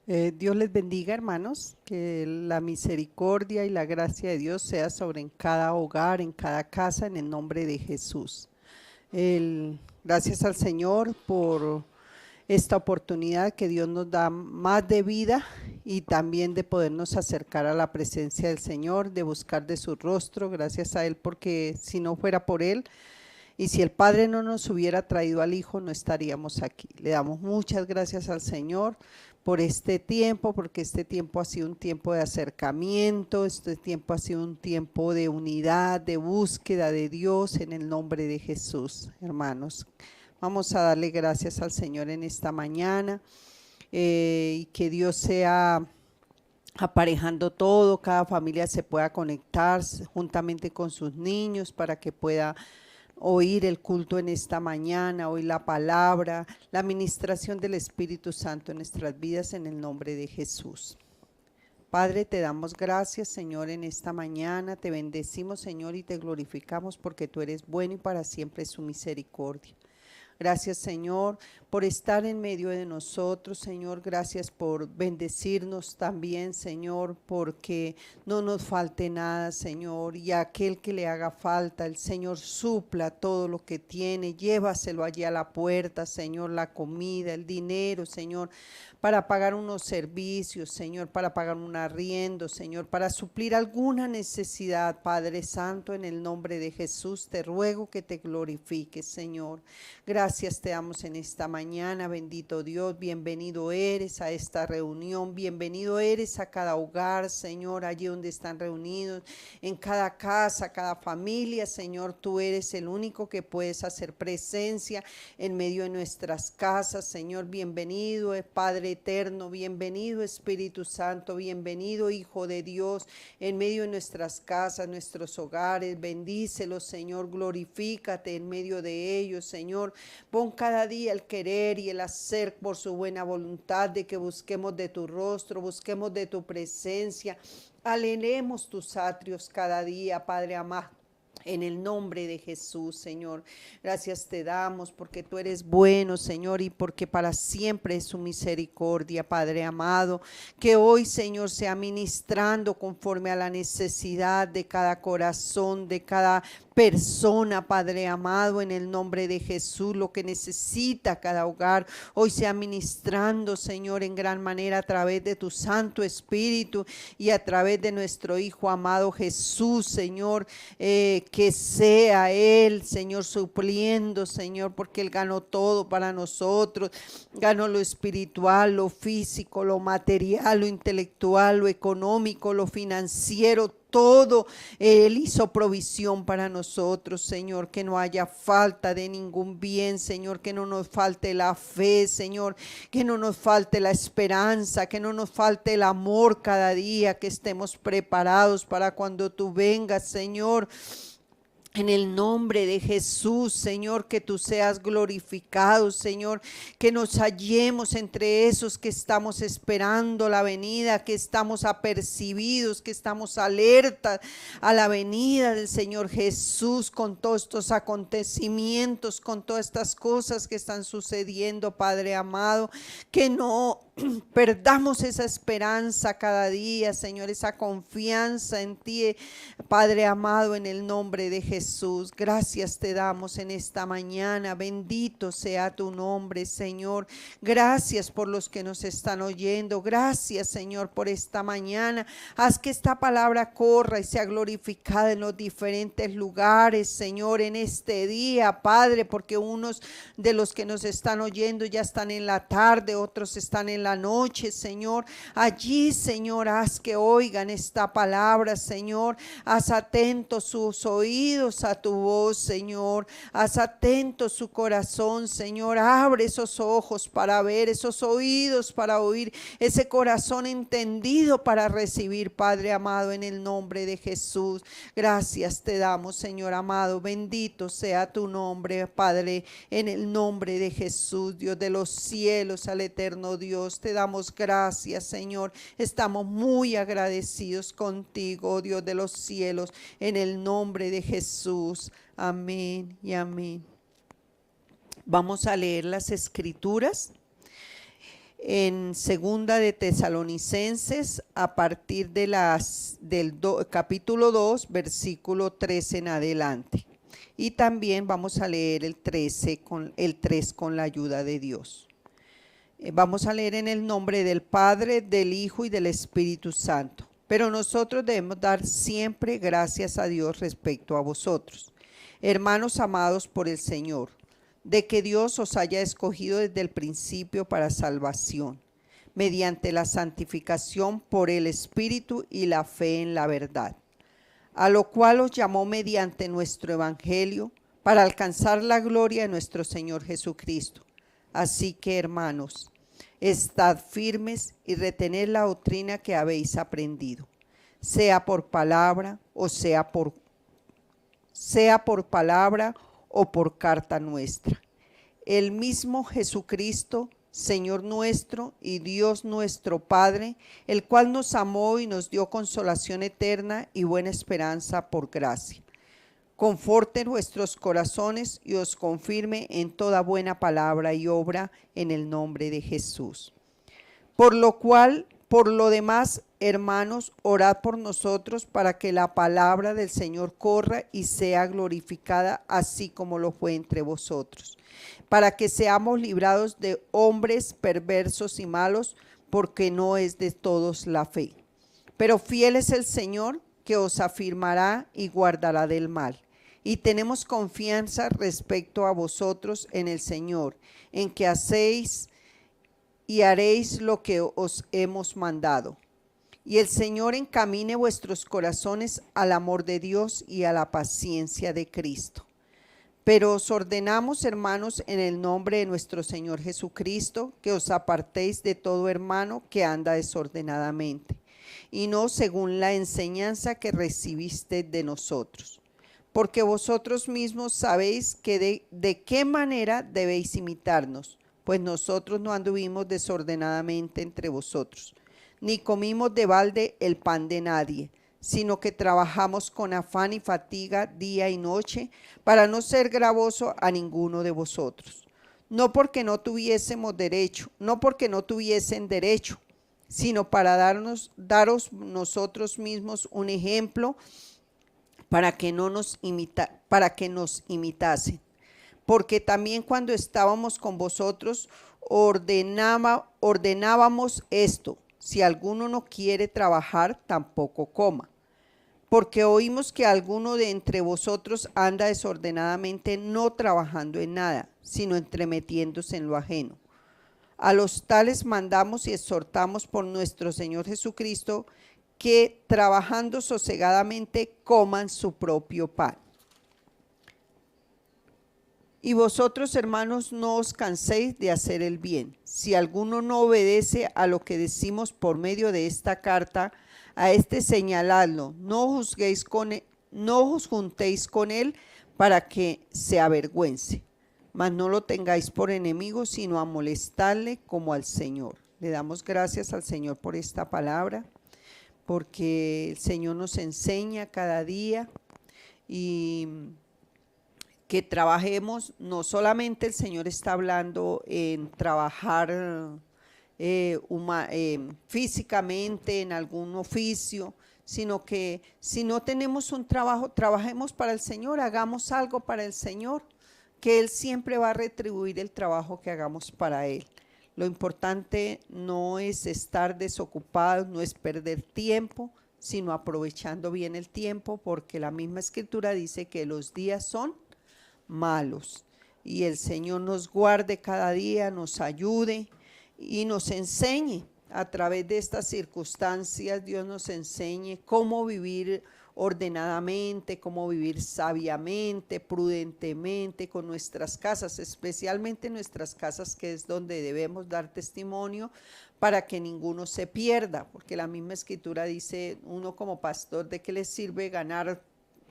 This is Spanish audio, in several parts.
Dios les bendiga, hermanos, que la misericordia y la gracia de Dios sea sobre en cada hogar, en cada casa, en el nombre de Jesús. Gracias al Señor por esta oportunidad que Dios nos da más de vida y también de podernos acercar a la presencia del Señor, de buscar de su rostro. Gracias a Él, porque si no fuera por Él, y si el Padre no nos hubiera traído al Hijo, no estaríamos aquí. Le damos muchas gracias al Señor por este tiempo, porque este tiempo ha sido un tiempo de acercamiento, este tiempo ha sido un tiempo de unidad, de búsqueda de Dios en el nombre de Jesús, hermanos. Vamos a darle gracias al Señor en esta mañana y que Dios sea aparejando todo, cada familia se pueda conectar juntamente con sus niños para que pueda oír el culto en esta mañana, oír la palabra, la administración del Espíritu Santo en nuestras vidas en el nombre de Jesús. Padre, te damos gracias, Señor, en esta mañana, te bendecimos, Señor, y te glorificamos porque tú eres bueno y para siempre es su misericordia. Gracias, Señor, por estar en medio de nosotros, Señor. Gracias por bendecirnos también, Señor, porque no nos falte nada, Señor. Y a aquel que le haga falta, el Señor supla todo lo que tiene. Llévaselo allí a la puerta, Señor, la comida, el dinero, Señor, para pagar unos servicios, Señor, para pagar un arriendo, Señor, para suplir alguna necesidad, Padre Santo, en el nombre de Jesús, te ruego que te glorifiques, Señor. Gracias te damos en esta mañana, bendito Dios, bienvenido eres a esta reunión, bienvenido eres a cada hogar, Señor, allí donde están reunidos, en cada casa, cada familia, Señor, tú eres el único que puedes hacer presencia en medio de nuestras casas, Señor, bienvenido, Padre eterno, bienvenido Espíritu Santo, bienvenido Hijo de Dios, en medio de nuestras casas, nuestros hogares, bendícelos, Señor, glorifícate en medio de ellos, Señor, pon cada día el querer y el hacer por su buena voluntad de que busquemos de tu rostro, busquemos de tu presencia, anhelemos tus atrios cada día, Padre amado. En el nombre de Jesús, Señor, gracias te damos porque tú eres bueno, Señor, y porque para siempre es su misericordia, Padre amado. Que hoy, Señor, sea ministrando conforme a la necesidad de cada corazón, de cada persona, Padre amado, en el nombre de Jesús, lo que necesita cada hogar, hoy sea ministrando, Señor, en gran manera a través de tu Santo Espíritu y a través de nuestro Hijo amado Jesús, Señor, que sea Él, Señor, supliendo, Señor, porque Él ganó todo para nosotros, ganó lo espiritual, lo físico, lo material, lo intelectual, lo económico, lo financiero, todo. Él hizo provisión para nosotros, Señor, que no haya falta de ningún bien, Señor, que no nos falte la fe, Señor, que no nos falte la esperanza, que no nos falte el amor cada día, que estemos preparados para cuando tú vengas, Señor. En el nombre de Jesús, Señor, que tú seas glorificado, Señor, que nos hallemos entre esos que estamos esperando la venida, que estamos apercibidos, que estamos alertas a la venida del Señor Jesús con todos estos acontecimientos, con todas estas cosas que están sucediendo, Padre amado, que no perdamos esa esperanza cada día, Señor, esa confianza en ti, Padre amado, en el nombre de Jesús. Gracias te damos en esta mañana. Bendito sea tu nombre, Señor. Gracias por los que nos están oyendo. Gracias, Señor, por esta mañana. Haz que esta palabra corra y sea glorificada en los diferentes lugares, Señor, en este día, Padre, porque unos de los que nos están oyendo ya están en la tarde, otros están en la noche, Señor. Allí, Señor, haz que oigan esta palabra, Señor. Haz atentos sus oídos a tu voz, Señor. Haz atento su corazón, Señor. Abre esos ojos para ver, esos oídos para oír, ese corazón entendido para recibir, Padre amado, en el nombre de Jesús. Gracias te damos, Señor amado. Bendito sea tu nombre, Padre, en el nombre de Jesús, Dios de los cielos, al eterno Dios. Te damos gracias, Señor. Estamos muy agradecidos contigo, Dios de los cielos, en el nombre de Jesús. Amén y amén. Vamos a leer las escrituras. en segunda de Tesalonicenses a partir de capítulo 2, versículo 13 en adelante. Y también vamos a leer el 3 con la ayuda de Dios. Vamos a leer en el nombre del Padre, del Hijo y del Espíritu Santo. Pero nosotros debemos dar siempre gracias a Dios respecto a vosotros, hermanos amados por el Señor, de que Dios os haya escogido desde el principio para salvación, mediante la santificación por el Espíritu y la fe en la verdad, a lo cual os llamó mediante nuestro Evangelio, para alcanzar la gloria de nuestro Señor Jesucristo. Así que, hermanos, estad firmes y retened la doctrina que habéis aprendido, sea por palabra o sea por palabra o por carta nuestra. El mismo Jesucristo, Señor nuestro y Dios nuestro Padre, el cual nos amó y nos dio consolación eterna y buena esperanza por gracia, conforte vuestros corazones y os confirme en toda buena palabra y obra en el nombre de Jesús. Por lo demás, hermanos, orad por nosotros para que la palabra del Señor corra y sea glorificada, así como lo fue entre vosotros, para que seamos librados de hombres perversos y malos, porque no es de todos la fe. Pero fiel es el Señor, que os afirmará y guardará del mal. Y tenemos confianza respecto a vosotros en el Señor, en que hacéis y haréis lo que os hemos mandado. Y el Señor encamine vuestros corazones al amor de Dios y a la paciencia de Cristo. Pero os ordenamos, hermanos, en el nombre de nuestro Señor Jesucristo, que os apartéis de todo hermano que anda desordenadamente, y no según la enseñanza que recibiste de nosotros. Porque vosotros mismos sabéis que de qué manera debéis imitarnos, pues nosotros no anduvimos desordenadamente entre vosotros, ni comimos de balde el pan de nadie, sino que trabajamos con afán y fatiga día y noche, para no ser gravoso a ninguno de vosotros. No porque no tuviesen derecho, sino para daros nosotros mismos un ejemplo para que nos imitasen. Porque también cuando estábamos con vosotros ordenábamos esto: si alguno no quiere trabajar, tampoco coma. Porque oímos que alguno de entre vosotros anda desordenadamente, no trabajando en nada, sino entremetiéndose en lo ajeno. A los tales mandamos y exhortamos por nuestro Señor Jesucristo, que trabajando sosegadamente coman su propio pan. Y vosotros, hermanos, no os canséis de hacer el bien. Si alguno no obedece a lo que decimos por medio de esta carta, a este señaladlo, no os juntéis con él para que se avergüence. Mas no lo tengáis por enemigo, sino a molestarle como al Señor. Le damos gracias al Señor por esta palabra, porque el Señor nos enseña cada día y que trabajemos. No solamente el Señor está hablando en trabajar físicamente en algún oficio, sino que si no tenemos un trabajo, trabajemos para el Señor, hagamos algo para el Señor, que Él siempre va a retribuir el trabajo que hagamos para Él. Lo importante no es estar desocupados, no es perder tiempo, sino aprovechando bien el tiempo, porque la misma Escritura dice que los días son malos. Y el Señor nos guarde cada día, nos ayude y nos enseñe a través de estas circunstancias. Dios nos enseñe cómo vivir ordenadamente, cómo vivir sabiamente, prudentemente con nuestras casas, especialmente nuestras casas, que es donde debemos dar testimonio, para que ninguno se pierda, porque la misma Escritura dice: uno como pastor, ¿de qué le sirve ganar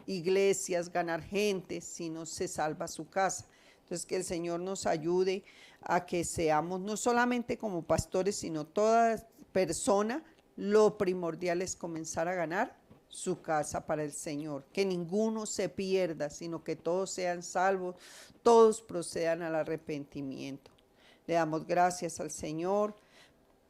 iglesias, ganar gente, si no se salva su casa? Entonces, que el Señor nos ayude a que seamos, no solamente como pastores, sino toda persona, lo primordial es comenzar a ganar su casa para el Señor, que ninguno se pierda, sino que todos sean salvos, todos procedan al arrepentimiento. Le damos gracias al Señor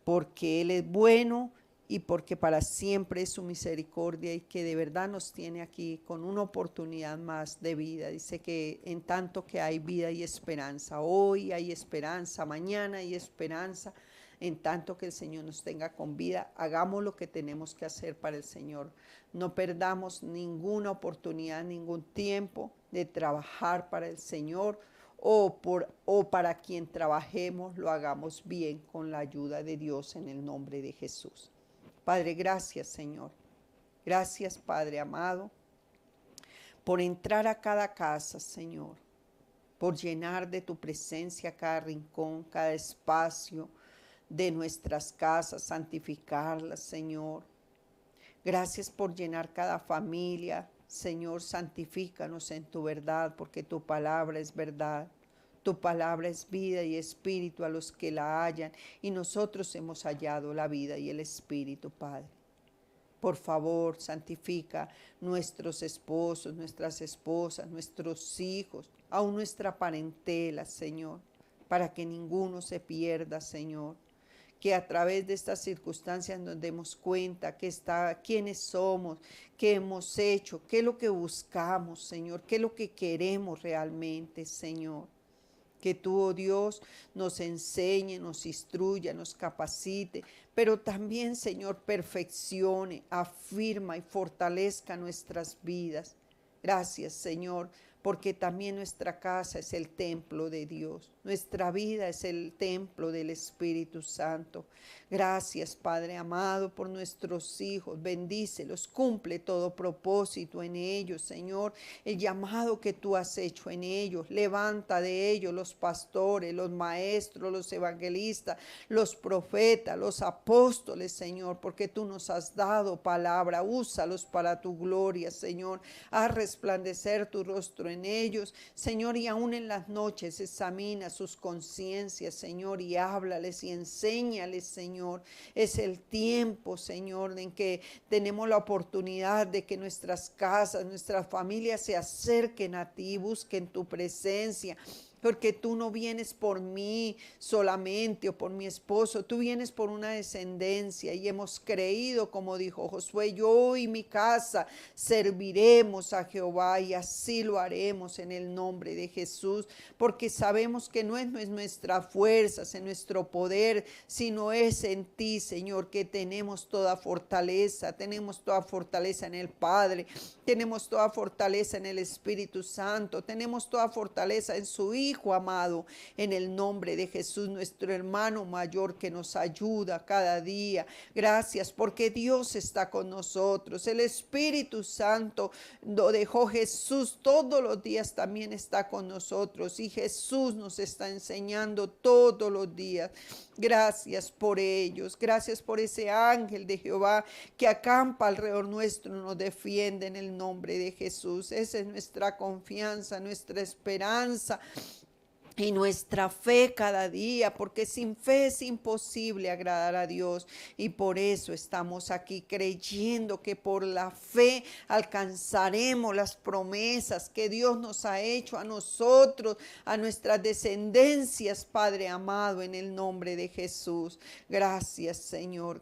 porque Él es bueno y porque para siempre es su misericordia y que de verdad nos tiene aquí con una oportunidad más de vida. Dice que en tanto que hay vida y esperanza, hoy hay esperanza, mañana hay esperanza, en tanto que el Señor nos tenga con vida, hagamos lo que tenemos que hacer para el Señor. No perdamos ninguna oportunidad, ningún tiempo de trabajar para el Señor o para quien trabajemos, lo hagamos bien con la ayuda de Dios en el nombre de Jesús. Padre, gracias, Señor. Gracias, Padre amado, por entrar a cada casa, Señor, por llenar de tu presencia cada rincón, cada espacio de nuestras casas, santificarlas, Señor. Gracias por llenar cada familia. Señor, santifícanos en tu verdad, porque tu palabra es verdad. Tu palabra es vida y espíritu a los que la hallan, y nosotros hemos hallado la vida y el espíritu, Padre. Por favor, santifica nuestros esposos, nuestras esposas, nuestros hijos, aún nuestra parentela, Señor, para que ninguno se pierda, Señor. Que a través de estas circunstancias nos demos cuenta quiénes somos, qué hemos hecho, qué es lo que buscamos, Señor, qué es lo que queremos realmente, Señor. Que tú, oh Dios, nos enseñe, nos instruya, nos capacite, pero también, Señor, perfeccione, afirma y fortalezca nuestras vidas. Gracias, Señor, porque también nuestra casa es el templo de Dios. Nuestra vida es el templo del Espíritu Santo. Gracias, Padre amado, por nuestros hijos. Bendícelos, cumple todo propósito en ellos, Señor. El llamado que tú has hecho en ellos. Levanta de ellos los pastores, los maestros, los evangelistas, los profetas, los apóstoles, Señor, porque tú nos has dado palabra. Úsalos para tu gloria, Señor. Haz resplandecer tu rostro en ellos, Señor, y aún en las noches examina sus conciencias, Señor, y háblales y enséñales, Señor. Es el tiempo, Señor, en que tenemos la oportunidad de que nuestras casas, nuestras familias se acerquen a ti, busquen tu presencia. Porque tú no vienes por mí solamente o por mi esposo, tú vienes por una descendencia y hemos creído, como dijo Josué, yo y mi casa serviremos a Jehová y así lo haremos en el nombre de Jesús, porque sabemos que no es nuestras fuerzas, en nuestro poder, sino es en ti, Señor, que tenemos toda fortaleza en el Padre, tenemos toda fortaleza en el Espíritu Santo, tenemos toda fortaleza en su Hijo amado, en el nombre de Jesús, nuestro hermano mayor que nos ayuda cada día. Gracias porque Dios está con nosotros. El Espíritu Santo lo dejó Jesús, todos los días también está con nosotros y Jesús nos está enseñando todos los días. Gracias por ellos, gracias por ese ángel de Jehová que acampa alrededor nuestro, nos defiende en el nombre de Jesús. Esa es nuestra confianza, nuestra esperanza y nuestra fe cada día, porque sin fe es imposible agradar a Dios y por eso estamos aquí creyendo que por la fe alcanzaremos las promesas que Dios nos ha hecho a nosotros, a nuestras descendencias, Padre amado, en el nombre de Jesús. Gracias, Señor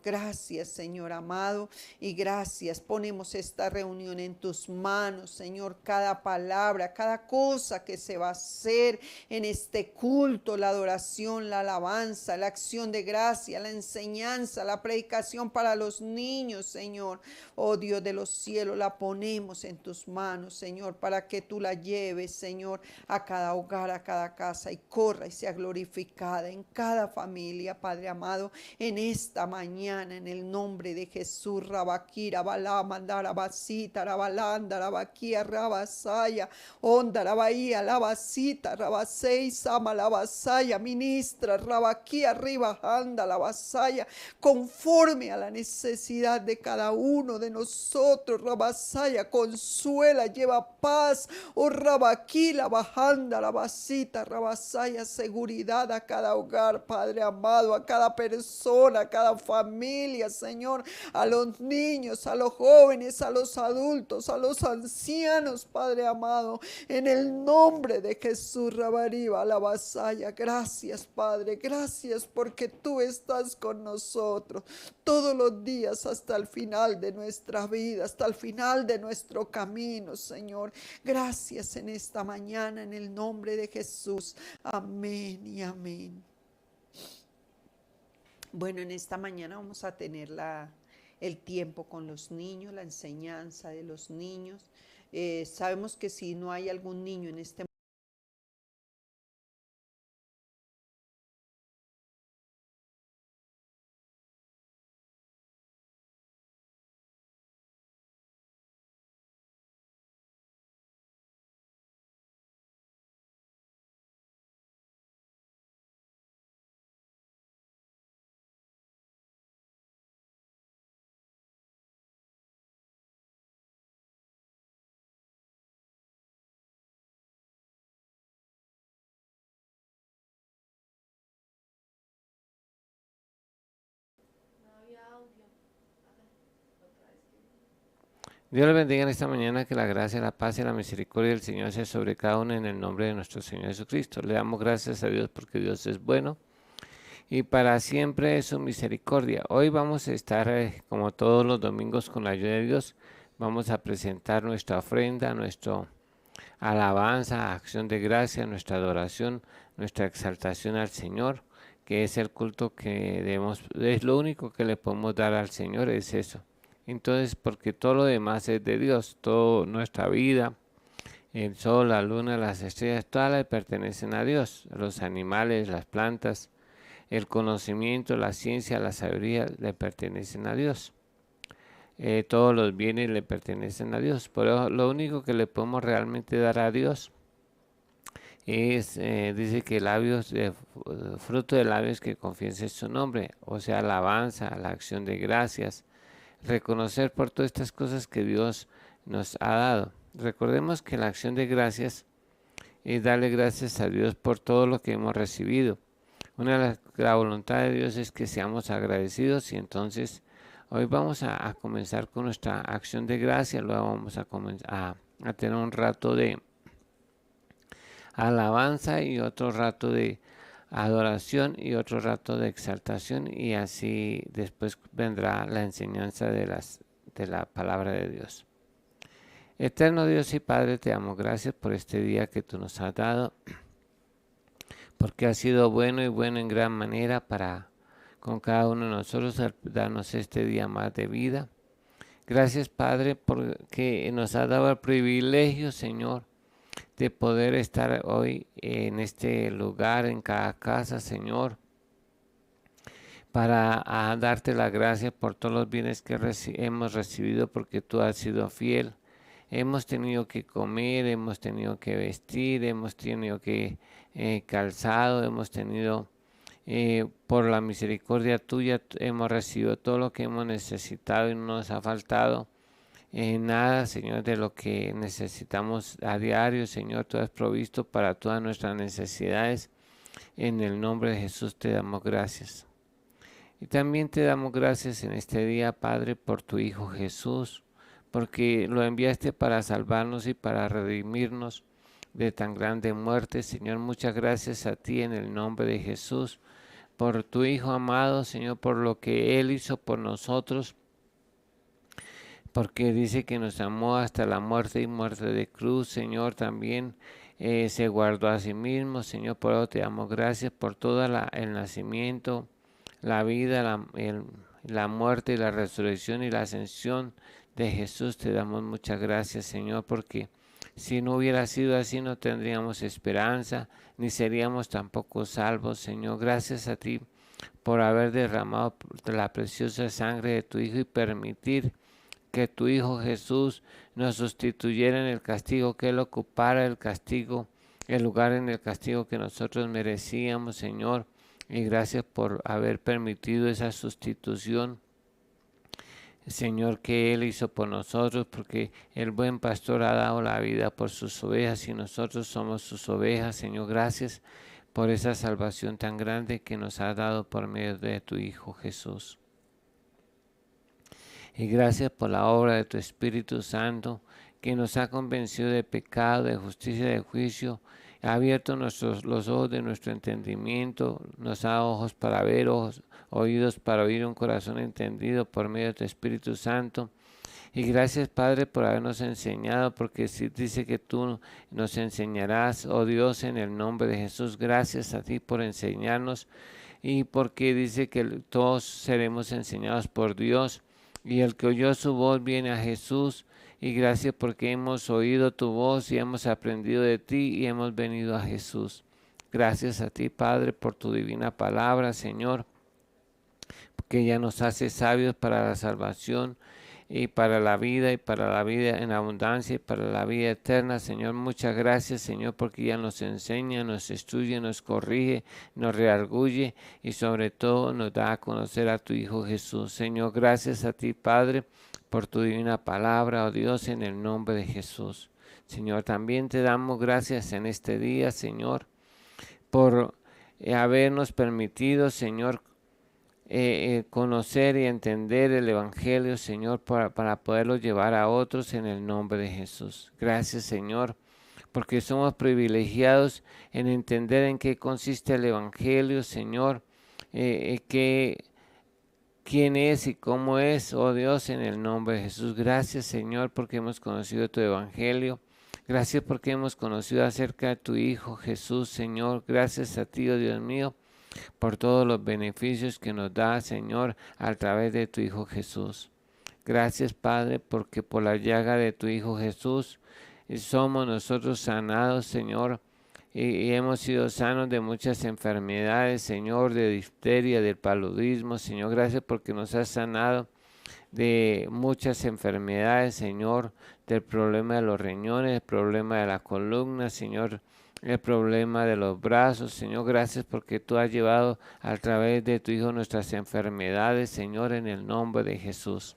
amado, y gracias. Ponemos esta reunión en tus manos, Señor, cada palabra, cada cosa que se va a hacer en este culto, la adoración, la alabanza, la acción de gracia, la enseñanza, la predicación para los niños, Señor. Oh Dios de los cielos, la ponemos en tus manos, Señor, para que tú la lleves, Señor, a cada hogar, a cada casa y corra y sea glorificada en cada familia, Padre amado, en esta mañana, en el nombre de Jesús. Rabaquira, Balama, Darabasita, Rabalanda, Rabaquia, Rabasaya, Onda, Rabaía, Labasita, Rabaseis, Sama, la vasalla, ministra, Rabaquí, arriba, anda la vasalla, conforme a la necesidad de cada uno de nosotros, Rabasaya, consuela, lleva paz, oh Rabaquí, la bajanda, la vasita, Rabasaya, seguridad a cada hogar, Padre amado, a cada persona, a cada familia, Señor, a los niños, a los jóvenes, a los adultos, a los ancianos, Padre amado, en el nombre de Jesús, Rabariba, alabasaya. Gracias, Padre, gracias porque tú estás con nosotros todos los días hasta el final de nuestra vida, hasta el final de nuestro camino, Señor. Gracias en esta mañana en el nombre de Jesús. Amén y amén. Bueno, en esta mañana vamos a tener el tiempo con los niños, la enseñanza de los niños. Sabemos que si no hay algún niño en este Dios les bendiga en esta mañana, que la gracia, la paz y la misericordia del Señor sea sobre cada uno en el nombre de nuestro Señor Jesucristo. Le damos gracias a Dios porque Dios es bueno y para siempre es su misericordia. Hoy vamos a estar, como todos los domingos, con la ayuda de Dios. Vamos a presentar nuestra ofrenda, nuestra alabanza, acción de gracia, nuestra adoración, nuestra exaltación al Señor, que es el culto que debemos, es lo único que le podemos dar al Señor, es eso. Entonces, porque todo lo demás es de Dios, toda nuestra vida, el sol, la luna, las estrellas, todas le pertenecen a Dios. Los animales, las plantas, el conocimiento, la ciencia, la sabiduría le pertenecen a Dios. Todos los bienes le pertenecen a Dios. Pero lo único que le podemos realmente dar a Dios es, dice que labios, fruto de labios que confiesen su nombre, o sea, alabanza, la acción de gracias, reconocer por todas estas cosas que Dios nos ha dado. Recordemos que la acción de gracias es darle gracias a Dios por todo lo que hemos recibido. La voluntad de Dios es que seamos agradecidos y entonces hoy vamos a comenzar con nuestra acción de gracias. Luego vamos a tener un rato de alabanza y otro rato de adoración y otro rato de exaltación, y así después vendrá la enseñanza de la palabra de Dios. Eterno Dios y Padre, te damos gracias por este día que tú nos has dado, porque ha sido bueno y bueno en gran manera para con cada uno de nosotros darnos este día más de vida. Gracias, Padre, porque nos ha dado el privilegio, Señor, de poder estar hoy en este lugar, en cada casa, Señor, para darte la gracia por todos los bienes que hemos recibido, porque tú has sido fiel. Hemos tenido que comer, hemos tenido que vestir, hemos tenido que calzado, hemos tenido, por la misericordia tuya, hemos recibido todo lo que hemos necesitado y no nos ha faltado nada, Señor, de lo que necesitamos a diario. Señor, tú has provisto para todas nuestras necesidades. En el nombre de Jesús te damos gracias. Y también te damos gracias en este día, Padre, por tu Hijo Jesús, porque lo enviaste para salvarnos y para redimirnos de tan grande muerte. Señor, muchas gracias a ti en el nombre de Jesús, por tu Hijo amado, Señor, por lo que Él hizo por nosotros, porque dice que nos amó hasta la muerte y muerte de cruz. Señor, también se guardó a sí mismo. Señor, por eso te damos gracias por todo el nacimiento, la vida, la muerte y la resurrección y la ascensión de Jesús. Te damos muchas gracias, Señor, porque si no hubiera sido así no tendríamos esperanza, ni seríamos tampoco salvos. Señor, gracias a ti por haber derramado la preciosa sangre de tu Hijo y permitir que tu Hijo Jesús nos sustituyera en el castigo, que Él ocupara el castigo, el lugar en el castigo que nosotros merecíamos, Señor. Y gracias por haber permitido esa sustitución, Señor, que Él hizo por nosotros, porque el buen pastor ha dado la vida por sus ovejas y nosotros somos sus ovejas. Señor, gracias por esa salvación tan grande que nos has dado por medio de tu Hijo Jesús. Y gracias por la obra de tu Espíritu Santo, que nos ha convencido de pecado, de justicia y de juicio, Ha abierto los ojos de nuestro entendimiento, nos ha dado ojos para ver, oídos para oír, un corazón entendido por medio de tu Espíritu Santo. Y gracias, Padre, por habernos enseñado, porque sí dice que tú nos enseñarás, oh Dios, en el nombre de Jesús. Gracias a ti por enseñarnos, y porque dice que todos seremos enseñados por Dios, y el que oyó su voz viene a Jesús. Y gracias porque hemos oído tu voz y hemos aprendido de ti y hemos venido a Jesús. Gracias a ti, Padre, por tu divina palabra, Señor, que ella nos hace sabios para la salvación y para la vida en abundancia y para la vida eterna. Señor, muchas gracias, Señor, porque ella nos enseña, nos instruye, nos corrige, nos redarguye y sobre todo nos da a conocer a tu Hijo Jesús. Señor, gracias a ti, Padre, por tu divina palabra, oh Dios, en el nombre de Jesús. Señor, también te damos gracias en este día, Señor, por habernos permitido, Señor, conocer y entender el Evangelio, Señor, para poderlo llevar a otros en el nombre de Jesús. Gracias, Señor, porque somos privilegiados en entender en qué consiste el Evangelio, Señor, quién es y cómo es, oh Dios, en el nombre de Jesús. Gracias, Señor, porque hemos conocido tu Evangelio. Gracias porque hemos conocido acerca de tu Hijo Jesús, Señor. Gracias a ti, oh Dios mío, por todos los beneficios que nos da, Señor, a través de tu Hijo Jesús. Gracias, Padre, porque por la llaga de tu Hijo Jesús somos nosotros sanados, Señor, y hemos sido sanos de muchas enfermedades, Señor, de difteria, del paludismo. Señor, gracias porque nos has sanado de muchas enfermedades, Señor, del problema de los riñones, el problema de la columna, Señor, el problema de los brazos. Señor, gracias porque tú has llevado a través de tu Hijo nuestras enfermedades, Señor, en el nombre de Jesús.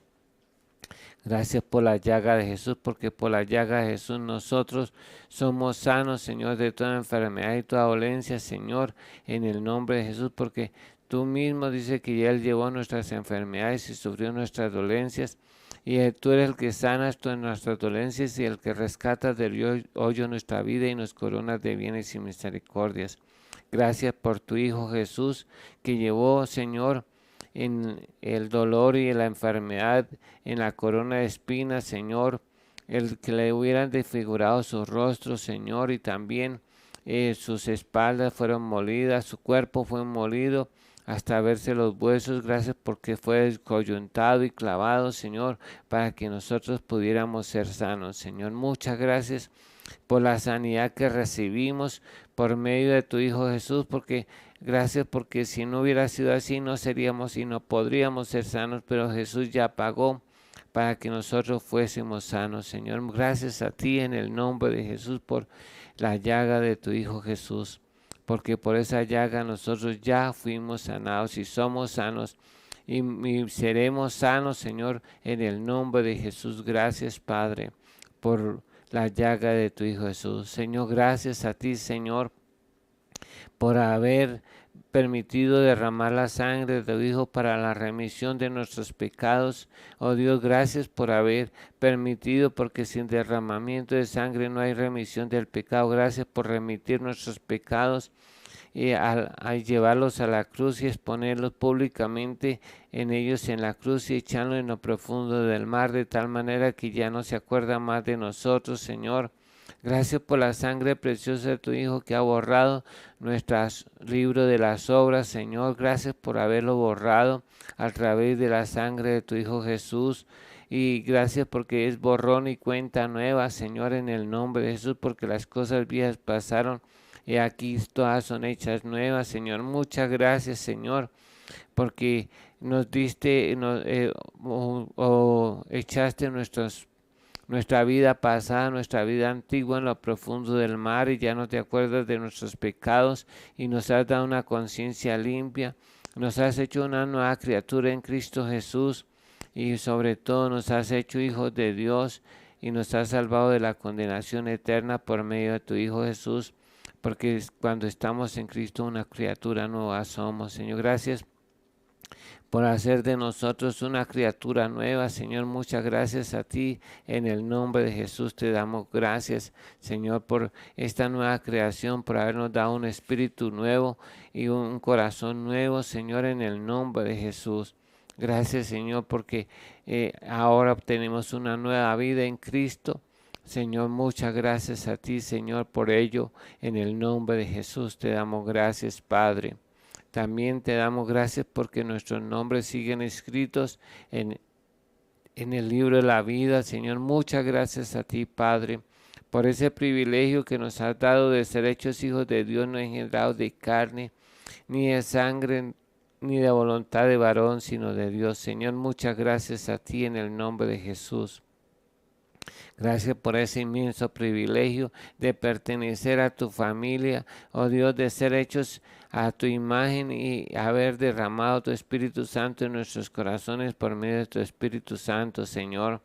Gracias por la llaga de Jesús, porque por la llaga de Jesús nosotros somos sanos, Señor, de toda enfermedad y toda dolencia, Señor, en el nombre de Jesús, porque tú mismo dices que ya Él llevó nuestras enfermedades y sufrió nuestras dolencias, y tú eres el que sanas todas nuestras dolencias y el que rescatas del hoyo nuestra vida y nos coronas de bienes y misericordias. Gracias por tu Hijo Jesús, que llevó, Señor, en el dolor y en la enfermedad, en la corona de espinas, Señor, el que le hubieran desfigurado su rostro, Señor, y también sus espaldas fueron molidas, su cuerpo fue molido hasta verse los huesos. Gracias porque fue descoyuntado y clavado, Señor, para que nosotros pudiéramos ser sanos, Señor. Muchas gracias por la sanidad que recibimos por medio de tu Hijo Jesús, porque gracias porque si no hubiera sido así no seríamos y no podríamos ser sanos, pero Jesús ya pagó para que nosotros fuésemos sanos, Señor. Gracias a ti en el nombre de Jesús por la llaga de tu Hijo Jesús, porque por esa llaga nosotros ya fuimos sanados y somos sanos y seremos sanos, Señor, en el nombre de Jesús. Gracias, Padre, por la llaga de tu Hijo Jesús. Señor, gracias a ti, Señor, por haber permitido derramar la sangre de tu Hijo para la remisión de nuestros pecados. Oh Dios, gracias por haber permitido, porque sin derramamiento de sangre no hay remisión del pecado. Gracias por remitir nuestros pecados y al llevarlos a la cruz y exponerlos públicamente en ellos en la cruz y echarlos en lo profundo del mar, de tal manera que ya no se acuerda más de nosotros, Señor. Gracias por la sangre preciosa de tu Hijo que ha borrado nuestro libro de las obras, Señor. Gracias por haberlo borrado a través de la sangre de tu Hijo Jesús. Y gracias porque es borrón y cuenta nueva, Señor, en el nombre de Jesús, porque las cosas viejas pasaron y aquí todas son hechas nuevas, Señor. Muchas gracias, Señor, porque nos diste echaste nuestra vida pasada, nuestra vida antigua en lo profundo del mar, y ya no te acuerdas de nuestros pecados y nos has dado una conciencia limpia. Nos has hecho una nueva criatura en Cristo Jesús y sobre todo nos has hecho hijos de Dios y nos has salvado de la condenación eterna por medio de tu Hijo Jesús, porque cuando estamos en Cristo una criatura nueva somos. Señor, gracias por hacer de nosotros una criatura nueva. Señor, muchas gracias a ti. En el nombre de Jesús te damos gracias, Señor, por esta nueva creación, por habernos dado un espíritu nuevo y un corazón nuevo, Señor, en el nombre de Jesús. Gracias, Señor, porque ahora obtenemos una nueva vida en Cristo. Señor, muchas gracias a ti, Señor, por ello. En el nombre de Jesús te damos gracias, Padre. También te damos gracias porque nuestros nombres siguen escritos en el libro de la vida. Señor, muchas gracias a ti, Padre, por ese privilegio que nos has dado de ser hechos hijos de Dios, no engendrados de carne, ni de sangre, ni de voluntad de varón, sino de Dios. Señor, muchas gracias a ti en el nombre de Jesús. Gracias por ese inmenso privilegio de pertenecer a tu familia, oh Dios, de ser hechos a tu imagen y haber derramado tu Espíritu Santo en nuestros corazones por medio de tu Espíritu Santo, Señor.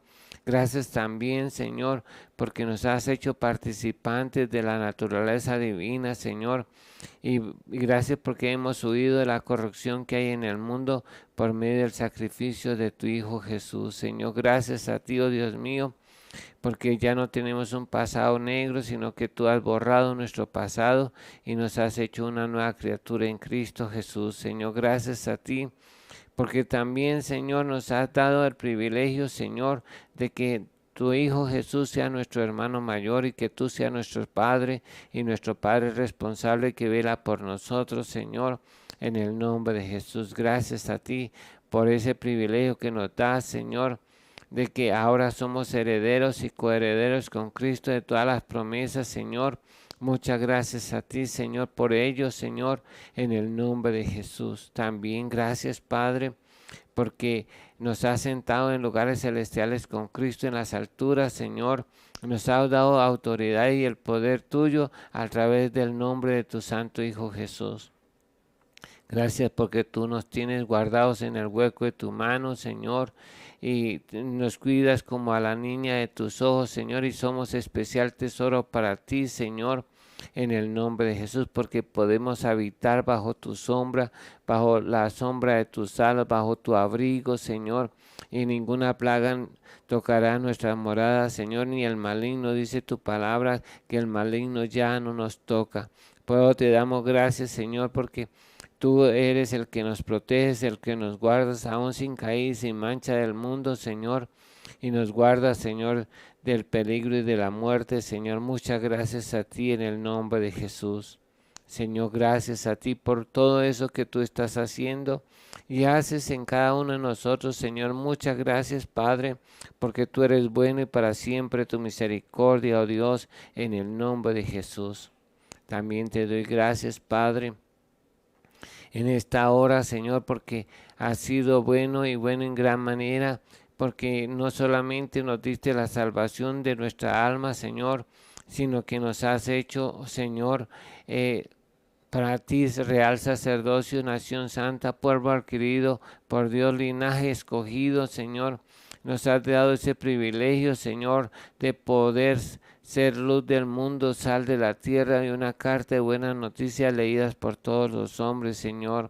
Gracias también, Señor, porque nos has hecho participantes de la naturaleza divina, Señor. Y gracias porque hemos huido de la corrupción que hay en el mundo por medio del sacrificio de tu Hijo Jesús, Señor. Gracias a ti, oh Dios mío, porque ya no tenemos un pasado negro, sino que tú has borrado nuestro pasado y nos has hecho una nueva criatura en Cristo Jesús. Señor, gracias a ti, porque también, Señor, nos has dado el privilegio, Señor, de que tu Hijo Jesús sea nuestro hermano mayor y que tú seas nuestro Padre y nuestro Padre responsable que vela por nosotros, Señor, en el nombre de Jesús. Gracias a ti por ese privilegio que nos das, Señor, de que ahora somos herederos y coherederos con Cristo de todas las promesas, Señor. Muchas gracias a ti, Señor, por ello, Señor, en el nombre de Jesús. También gracias, Padre, porque nos has sentado en lugares celestiales con Cristo en las alturas, Señor. Nos has dado autoridad y el poder tuyo a través del nombre de tu Santo Hijo Jesús. Gracias porque tú nos tienes guardados en el hueco de tu mano, Señor, y nos cuidas como a la niña de tus ojos, Señor, y somos especial tesoro para ti, Señor, en el nombre de Jesús, porque podemos habitar bajo tu sombra, bajo la sombra de tus alas, bajo tu abrigo, Señor, y ninguna plaga tocará nuestra morada, Señor, ni el maligno, dice tu palabra, que el maligno ya no nos toca. Pues te damos gracias, Señor, porque tú eres el que nos proteges, el que nos guardas aún sin caída, sin mancha del mundo, Señor, y nos guardas, Señor, del peligro y de la muerte, Señor. Muchas gracias a ti en el nombre de Jesús. Señor, gracias a ti por todo eso que tú estás haciendo y haces en cada uno de nosotros, Señor. Muchas gracias, Padre, porque tú eres bueno y para siempre tu misericordia, oh Dios, en el nombre de Jesús. También te doy gracias, Padre, en esta hora, Señor, porque has sido bueno y bueno en gran manera, porque no solamente nos diste la salvación de nuestra alma, Señor, sino que nos has hecho, Señor, para ti es real sacerdocio, nación santa, pueblo adquirido por Dios, linaje escogido, Señor. Nos has dado ese privilegio, Señor, de poder ser luz del mundo, sal de la tierra y una carta de buenas noticias leídas por todos los hombres, Señor.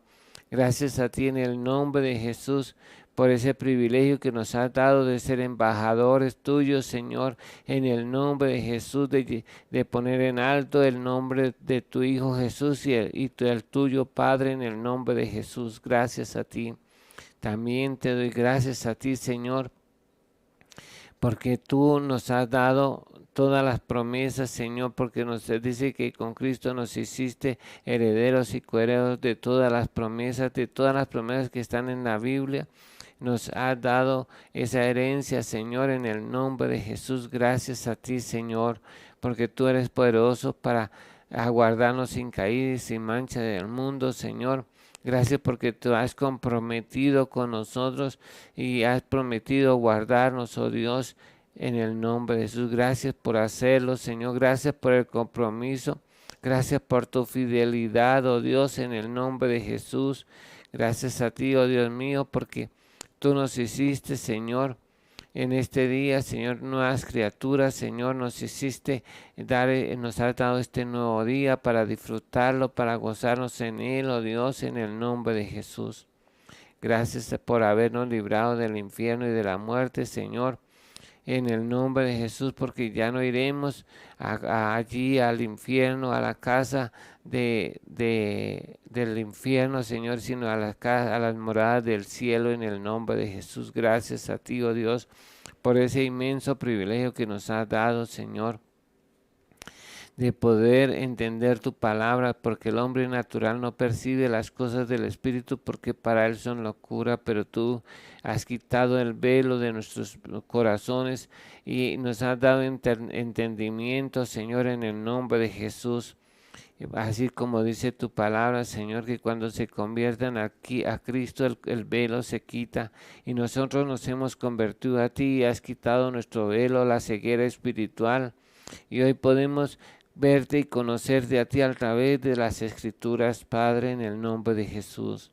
Gracias a ti en el nombre de Jesús por ese privilegio que nos has dado de ser embajadores tuyos, Señor, en el nombre de Jesús, de poner en alto el nombre de tu Hijo Jesús y el tuyo, Padre, en el nombre de Jesús. Gracias a ti. También te doy gracias a ti, Señor, porque tú nos has dado todas las promesas, Señor, porque nos dice que con Cristo nos hiciste herederos y coherederos de todas las promesas que están en la Biblia. Nos has dado esa herencia, Señor, en el nombre de Jesús. Gracias a ti, Señor, porque tú eres poderoso para guardarnos sin caída y sin mancha del mundo, Señor. Gracias porque tú has comprometido con nosotros y has prometido guardarnos, oh Dios, en el nombre de Jesús. Gracias por hacerlo, Señor. Gracias por el compromiso. Gracias por tu fidelidad, oh Dios, en el nombre de Jesús. Gracias a ti, oh Dios mío, porque tú nos hiciste, Señor, en este día, Señor, nuevas criaturas, Señor, nos hiciste nos has dado este nuevo día para disfrutarlo, para gozarnos en él, oh Dios, en el nombre de Jesús. Gracias por habernos librado del infierno y de la muerte, Señor, en el nombre de Jesús, porque ya no iremos allí al infierno, a la casa del infierno, Señor, sino a las moradas del cielo, en el nombre de Jesús. Gracias a ti, oh Dios, por ese inmenso privilegio que nos has dado, Señor, de poder entender tu palabra, porque el hombre natural no percibe las cosas del Espíritu, porque para él son locura, pero tú has quitado el velo de nuestros corazones y nos has dado entendimiento, Señor, en el nombre de Jesús. Así como dice tu palabra, Señor, que cuando se conviertan aquí a Cristo, el velo se quita, y nosotros nos hemos convertido a ti y has quitado nuestro velo, la ceguera espiritual, y hoy podemos verte y conocerte a ti a través de las Escrituras, Padre, en el nombre de Jesús.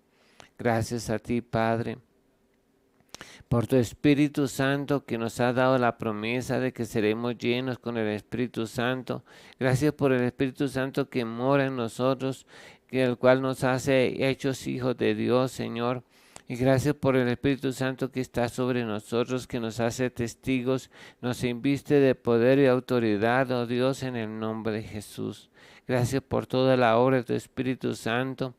Gracias a ti, Padre, por tu Espíritu Santo que nos ha dado la promesa de que seremos llenos con el Espíritu Santo. Gracias por el Espíritu Santo que mora en nosotros, el cual nos hace hechos hijos de Dios, Señor. Y gracias por el Espíritu Santo que está sobre nosotros, que nos hace testigos, nos inviste de poder y autoridad, oh Dios, en el nombre de Jesús. Gracias por toda la obra de tu Espíritu Santo,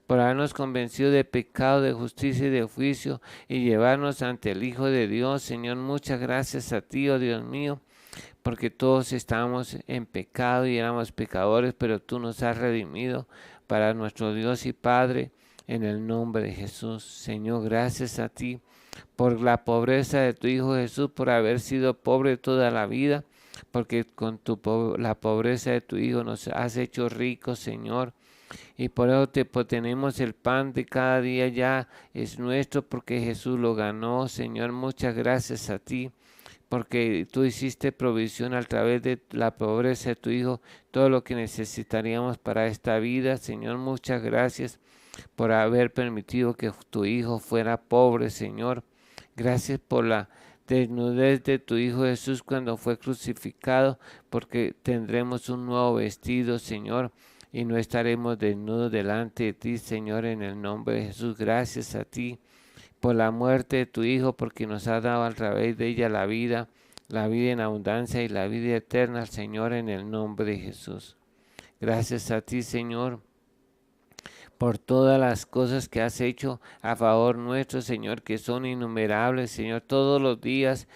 por habernos convencido de pecado, de justicia y de juicio, y llevarnos ante el Hijo de Dios. Señor, muchas gracias a ti, oh Dios mío, porque todos estábamos en pecado y éramos pecadores, pero tú nos has redimido para nuestro Dios y Padre, en el nombre de Jesús. Señor, gracias a ti por la pobreza de tu Hijo Jesús, por haber sido pobre toda la vida, porque con la pobreza de tu Hijo nos has hecho ricos, Señor. Y por eso tenemos el pan de cada día, ya es nuestro, porque Jesús lo ganó. Señor, muchas gracias a ti, porque tú hiciste provisión a través de la pobreza de tu Hijo, todo lo que necesitaríamos para esta vida. Señor, muchas gracias por haber permitido que tu Hijo fuera pobre, Señor. Gracias por la desnudez de tu Hijo Jesús cuando fue crucificado, porque tendremos un nuevo vestido, Señor, y no estaremos desnudos delante de ti, Señor, en el nombre de Jesús. Gracias a ti por la muerte de tu Hijo, porque nos ha dado a través de ella la vida en abundancia y la vida eterna, Señor, en el nombre de Jesús. Gracias a ti, Señor, por todas las cosas que has hecho a favor nuestro, Señor, que son innumerables, Señor. Todos los días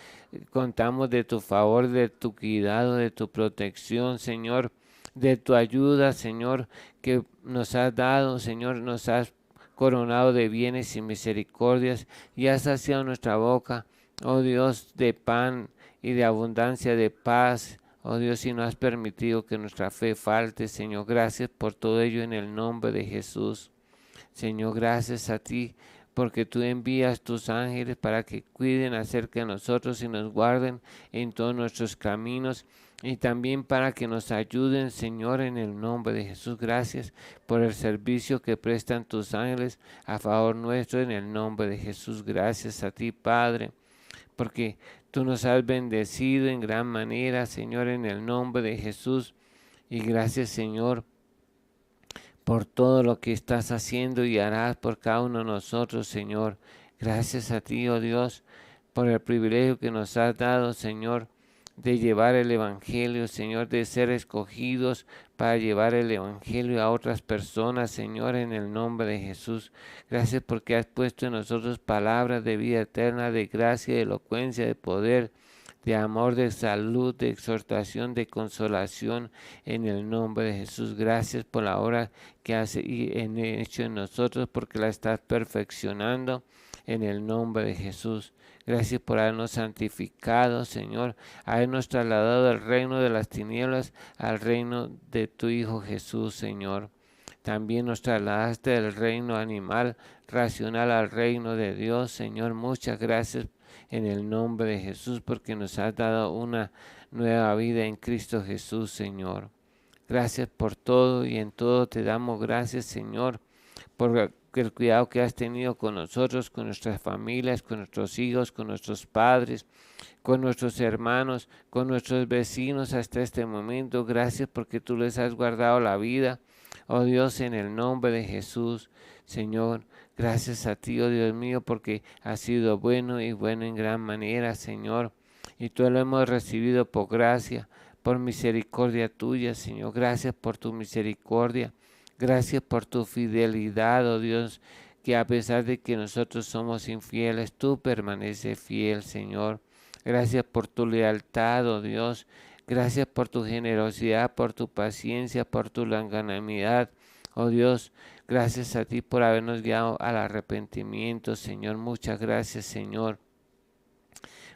contamos de tu favor, de tu cuidado, de tu protección, Señor, de tu ayuda, Señor, que nos has dado, Señor, nos has coronado de bienes y misericordias y has saciado nuestra boca, oh Dios, de pan y de abundancia de paz. Oh Dios, y no has permitido que nuestra fe falte, Señor. Gracias por todo ello en el nombre de Jesús. Señor, gracias a ti, porque tú envías tus ángeles para que cuiden acerca de nosotros y nos guarden en todos nuestros caminos, y también para que nos ayuden, Señor, en el nombre de Jesús. Gracias por el servicio que prestan tus ángeles a favor nuestro, en el nombre de Jesús. Gracias a ti, Padre, porque tú nos has bendecido en gran manera, Señor, en el nombre de Jesús. Y gracias, Señor, por todo lo que estás haciendo y harás por cada uno de nosotros, Señor. Gracias a ti, oh Dios, por el privilegio que nos has dado, Señor, de llevar el Evangelio, Señor, de ser escogidos para llevar el Evangelio a otras personas, Señor, en el nombre de Jesús. Gracias porque has puesto en nosotros palabras de vida eterna, de gracia, de elocuencia, de poder, de amor, de salud, de exhortación, de consolación, en el nombre de Jesús. Gracias por la obra que has hecho en nosotros, porque la estás perfeccionando, en el nombre de Jesús. Gracias por habernos santificado, Señor, habernos trasladado del reino de las tinieblas al reino de tu Hijo Jesús, Señor. También nos trasladaste del reino animal racional al reino de Dios, Señor. Muchas gracias en el nombre de Jesús, porque nos has dado una nueva vida en Cristo Jesús, Señor. Gracias por todo, y en todo te damos gracias, Señor, por el cuidado que has tenido con nosotros, con nuestras familias, con nuestros hijos, con nuestros padres, con nuestros hermanos, con nuestros vecinos hasta este momento. Gracias porque tú les has guardado la vida. Oh Dios, en el nombre de Jesús, Señor, gracias a ti, oh Dios mío, porque has sido bueno y bueno en gran manera, Señor. Y todo lo hemos recibido por gracia, por misericordia tuya, Señor. Gracias por tu misericordia. Gracias por tu fidelidad, oh Dios, que a pesar de que nosotros somos infieles, tú permaneces fiel, Señor. Gracias por tu lealtad, oh Dios. Gracias por tu generosidad, por tu paciencia, por tu longanimidad, oh Dios. Gracias a ti por habernos guiado al arrepentimiento, Señor. Muchas gracias, Señor,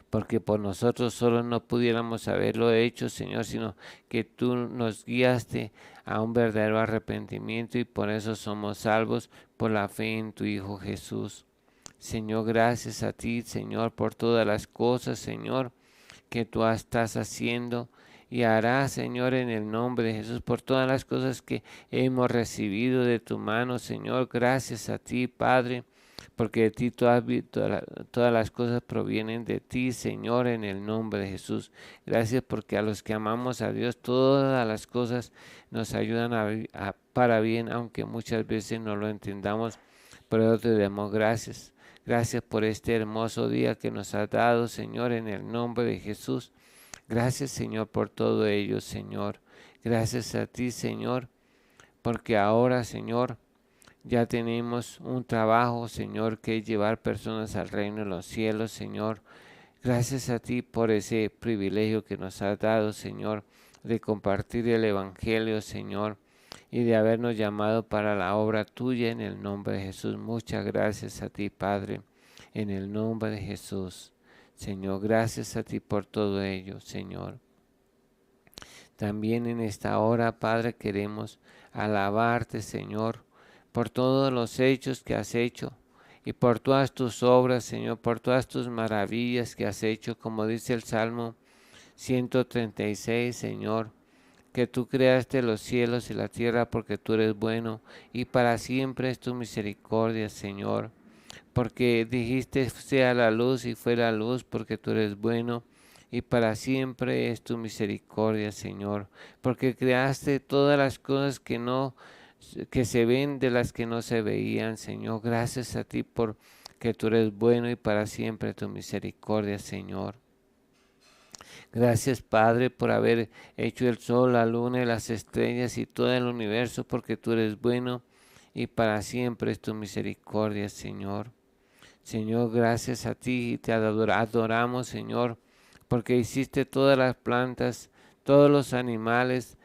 porque por nosotros solo no pudiéramos haberlo hecho, Señor, sino que tú nos guiaste a un verdadero arrepentimiento y por eso somos salvos por la fe en tu Hijo Jesús. Señor, gracias a ti, Señor, por todas las cosas, Señor, que tú estás haciendo y harás, Señor, en el nombre de Jesús, por todas las cosas que hemos recibido de tu mano, Señor. Gracias a ti, Padre, porque de ti todas las cosas provienen de ti, Señor, en el nombre de Jesús. Gracias porque a los que amamos a Dios, todas las cosas nos ayudan para bien, aunque muchas veces no lo entendamos, pero te damos gracias. Gracias por este hermoso día que nos has dado, Señor, en el nombre de Jesús. Gracias, Señor, por todo ello, Señor. Gracias a ti, Señor, porque ahora, Señor, ya tenemos un trabajo, Señor, que es llevar personas al reino de los cielos, Señor. Gracias a ti por ese privilegio que nos has dado, Señor, de compartir el Evangelio, Señor, y de habernos llamado para la obra tuya en el nombre de Jesús. Muchas gracias a ti, Padre, en el nombre de Jesús. Señor, gracias a ti por todo ello, Señor. También en esta hora, Padre, queremos alabarte, Señor, por todos los hechos que has hecho y por todas tus obras, Señor, por todas tus maravillas que has hecho, como dice el Salmo 136, Señor, que tú creaste los cielos y la tierra porque tú eres bueno y para siempre es tu misericordia, Señor, porque dijiste sea la luz y fue la luz porque tú eres bueno y para siempre es tu misericordia, Señor, porque creaste todas las cosas que se ven de las que no se veían, Señor. Gracias a ti por que tú eres bueno y para siempre tu misericordia, Señor. Gracias, Padre, por haber hecho el sol, la luna y las estrellas y todo el universo, porque tú eres bueno y para siempre es tu misericordia, Señor. Señor, gracias a ti y te adoramos, Señor, porque hiciste todas las plantas, todos los animales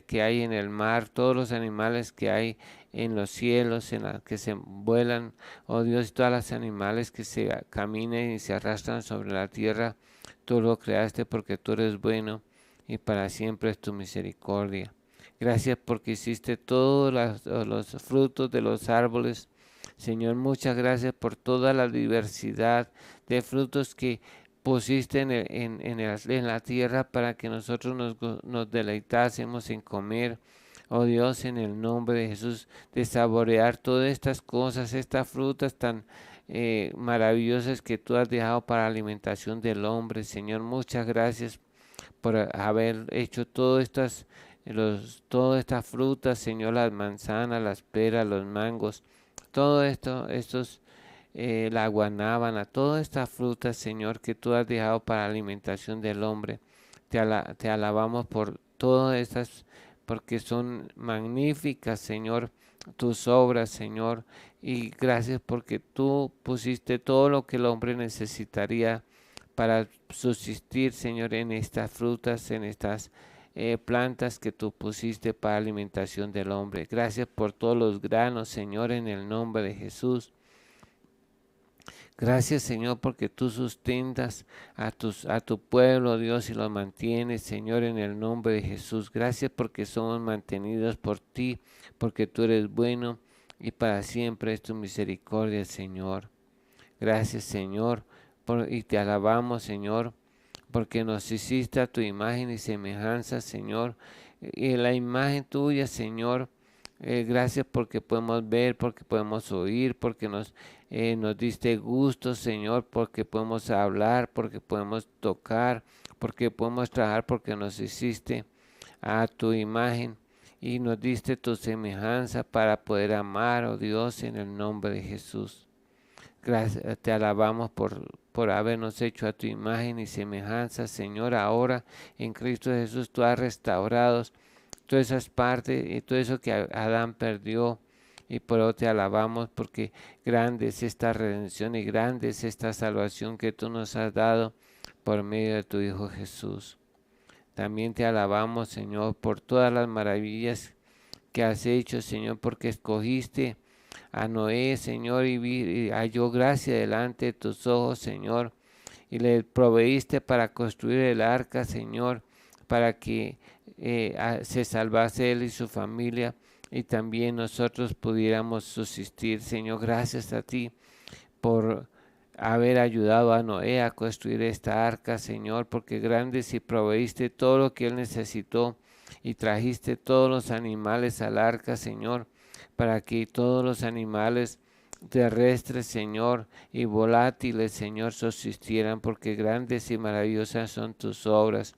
que hay en el mar, todos los animales que hay en los cielos, en los que se vuelan, oh Dios, todos los animales que se caminan y se arrastran sobre la tierra, tú lo creaste porque tú eres bueno y para siempre es tu misericordia. Gracias porque hiciste todos los frutos de los árboles. Señor, muchas gracias por toda la diversidad de frutos que pusiste en la tierra para que nosotros nos deleitásemos en comer. Oh Dios, en el nombre de Jesús, de saborear todas estas cosas, estas frutas tan maravillosas que tú has dejado para la alimentación del hombre. Señor, muchas gracias por haber hecho todas estas frutas, Señor, las manzanas, las peras, los mangos, todo esto, la guanábana, todas estas frutas, Señor, que tú has dejado para la alimentación del hombre. Te alabamos por todas estas, porque son magníficas, Señor, tus obras, Señor, y gracias porque tú pusiste todo lo que el hombre necesitaría para subsistir, Señor, en estas frutas, en estas plantas que tú pusiste para alimentación del hombre. Gracias por todos los granos, Señor, en el nombre de Jesús. Gracias, Señor, porque tú sustentas a tu pueblo, Dios, y los mantienes, Señor, en el nombre de Jesús. Gracias porque somos mantenidos por ti, porque tú eres bueno y para siempre es tu misericordia, Señor. Gracias, Señor, y te alabamos, Señor, porque nos hiciste a tu imagen y semejanza, Señor, y la imagen tuya, Señor. Gracias porque podemos ver, porque podemos oír, porque nos diste gusto, Señor, porque podemos hablar, porque podemos tocar, porque podemos trabajar, porque nos hiciste a tu imagen y nos diste tu semejanza para poder amar, oh Dios, en el nombre de Jesús. Gracias, te alabamos por habernos hecho a tu imagen y semejanza, Señor. Ahora en Cristo Jesús tú has restaurado todas esas partes y todo eso que Adán perdió. Y por eso te alabamos porque grande es esta redención y grande es esta salvación que tú nos has dado por medio de tu Hijo Jesús. También te alabamos, Señor, por todas las maravillas que has hecho, Señor, porque escogiste a Noé, Señor, y halló gracia delante de tus ojos, Señor, y le proveíste para construir el arca, Señor, para que se salvase él y su familia, y también nosotros pudiéramos subsistir. Señor, gracias a ti por haber ayudado a Noé a construir esta arca, Señor, porque grande si proveíste todo lo que él necesitó y trajiste todos los animales al arca, Señor, para que todos los animales terrestres, Señor, y volátiles, Señor, subsistieran, porque grandes y maravillosas son tus obras,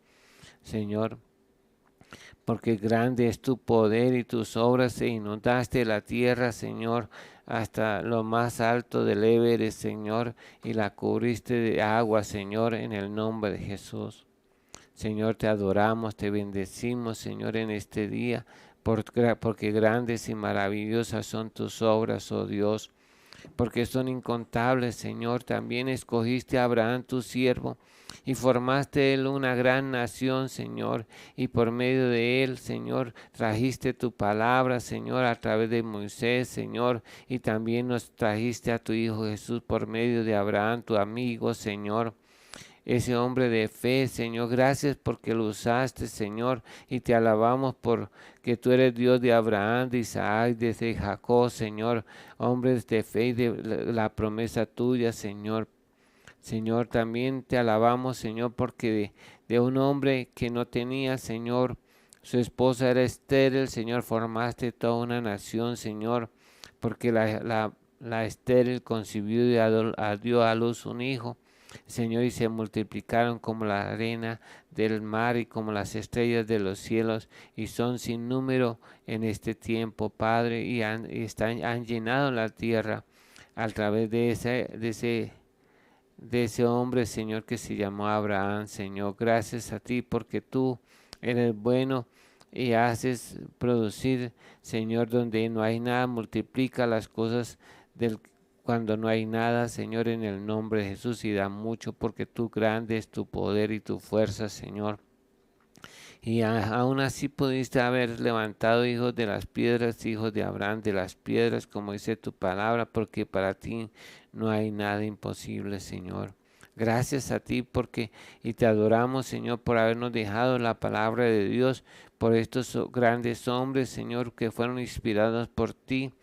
Señor. Porque grande es tu poder y tus obras, e inundaste la tierra, Señor, hasta lo más alto del Everest, Señor, y la cubriste de agua, Señor, en el nombre de Jesús. Señor, te adoramos, te bendecimos, Señor, en este día, porque grandes y maravillosas son tus obras, oh Dios, porque son incontables, Señor. También escogiste a Abraham, tu siervo, y formaste él una gran nación, Señor, y por medio de él, Señor, trajiste tu palabra, Señor, a través de Moisés, Señor, y también nos trajiste a tu Hijo Jesús por medio de Abraham, tu amigo, Señor. Ese hombre de fe, Señor, gracias porque lo usaste, Señor, y te alabamos porque tú eres Dios de Abraham, de Isaac, de Jacob, Señor, hombres de fe y de la promesa tuya, Señor. Señor, también te alabamos, Señor, porque de un hombre que no tenía, Señor, su esposa era estéril, Señor, formaste toda una nación, Señor, porque la estéril concibió y dio a luz un hijo. Señor, y se multiplicaron como la arena del mar y como las estrellas de los cielos, y son sin número en este tiempo, Padre, y han llenado la tierra a través de ese hombre, Señor, que se llamó Abraham. Señor, gracias a ti porque tú eres bueno y haces producir, Señor, donde no hay nada, multiplica las cosas cuando no hay nada, Señor, en el nombre de Jesús, y da mucho porque tú grande es tu poder y tu fuerza, Señor. Y aún así pudiste haber levantado hijos de las piedras, hijos de Abraham de las piedras, como dice tu palabra, porque para ti no hay nada imposible, Señor. Gracias a ti y te adoramos, Señor, por habernos dejado la palabra de Dios, por estos grandes hombres, Señor, que fueron inspirados por ti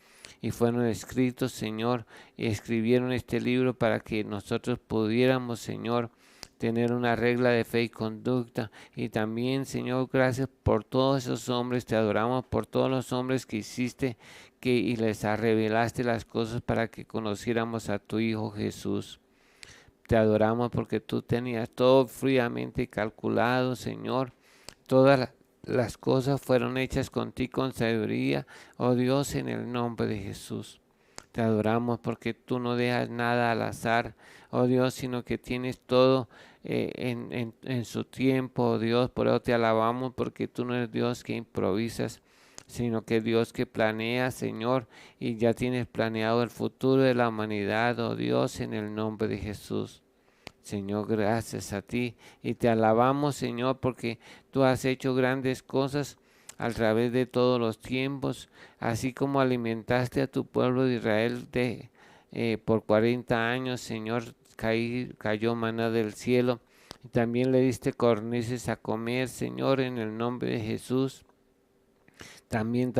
y fueron escritos, Señor, y escribieron este libro para que nosotros pudiéramos, Señor, tener una regla de fe y conducta. Y también, Señor, gracias por todos esos hombres, te adoramos por todos los hombres que hiciste y les revelaste las cosas para que conociéramos a tu Hijo Jesús. Te adoramos porque tú tenías todo fríamente calculado, Señor. Todas las cosas fueron hechas contigo con sabiduría, oh Dios, en el nombre de Jesús. Te adoramos porque tú no dejas nada al azar, oh Dios, sino que tienes todo en su tiempo, oh Dios. Por eso te alabamos porque tú no eres Dios que improvisas, sino que Dios que planea, Señor, y ya tienes planeado el futuro de la humanidad, oh Dios, en el nombre de Jesús. Señor, gracias a ti y te alabamos, Señor, porque tú has hecho grandes cosas a través de todos los tiempos, así como alimentaste a tu pueblo de Israel por 40 años, Señor, cayó maná del cielo, y también le diste cornices a comer, Señor, en el nombre de Jesús. También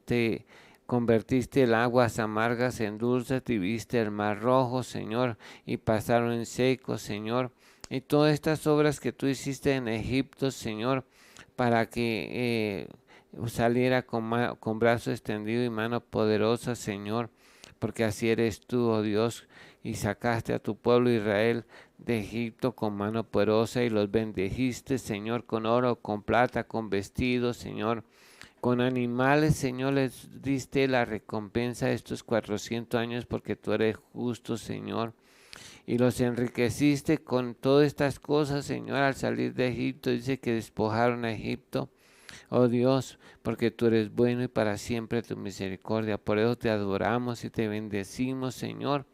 te convertiste el aguas amargas en dulces, viste el mar rojo, Señor, y pasaron en seco, Señor. Y todas estas obras que tú hiciste en Egipto, Señor, para que saliera con brazo extendido y mano poderosa, Señor, porque así eres tú, oh Dios, y sacaste a tu pueblo Israel de Egipto con mano poderosa y los bendijiste, Señor, con oro, con plata, con vestidos, Señor, Con animales, Señor, les diste la recompensa de estos 400 años porque tú eres justo, Señor. Y los enriqueciste con todas estas cosas, Señor, al salir de Egipto. Dice que despojaron a Egipto. Oh Dios, porque tú eres bueno y para siempre tu misericordia. Por eso te adoramos y te bendecimos, Señor,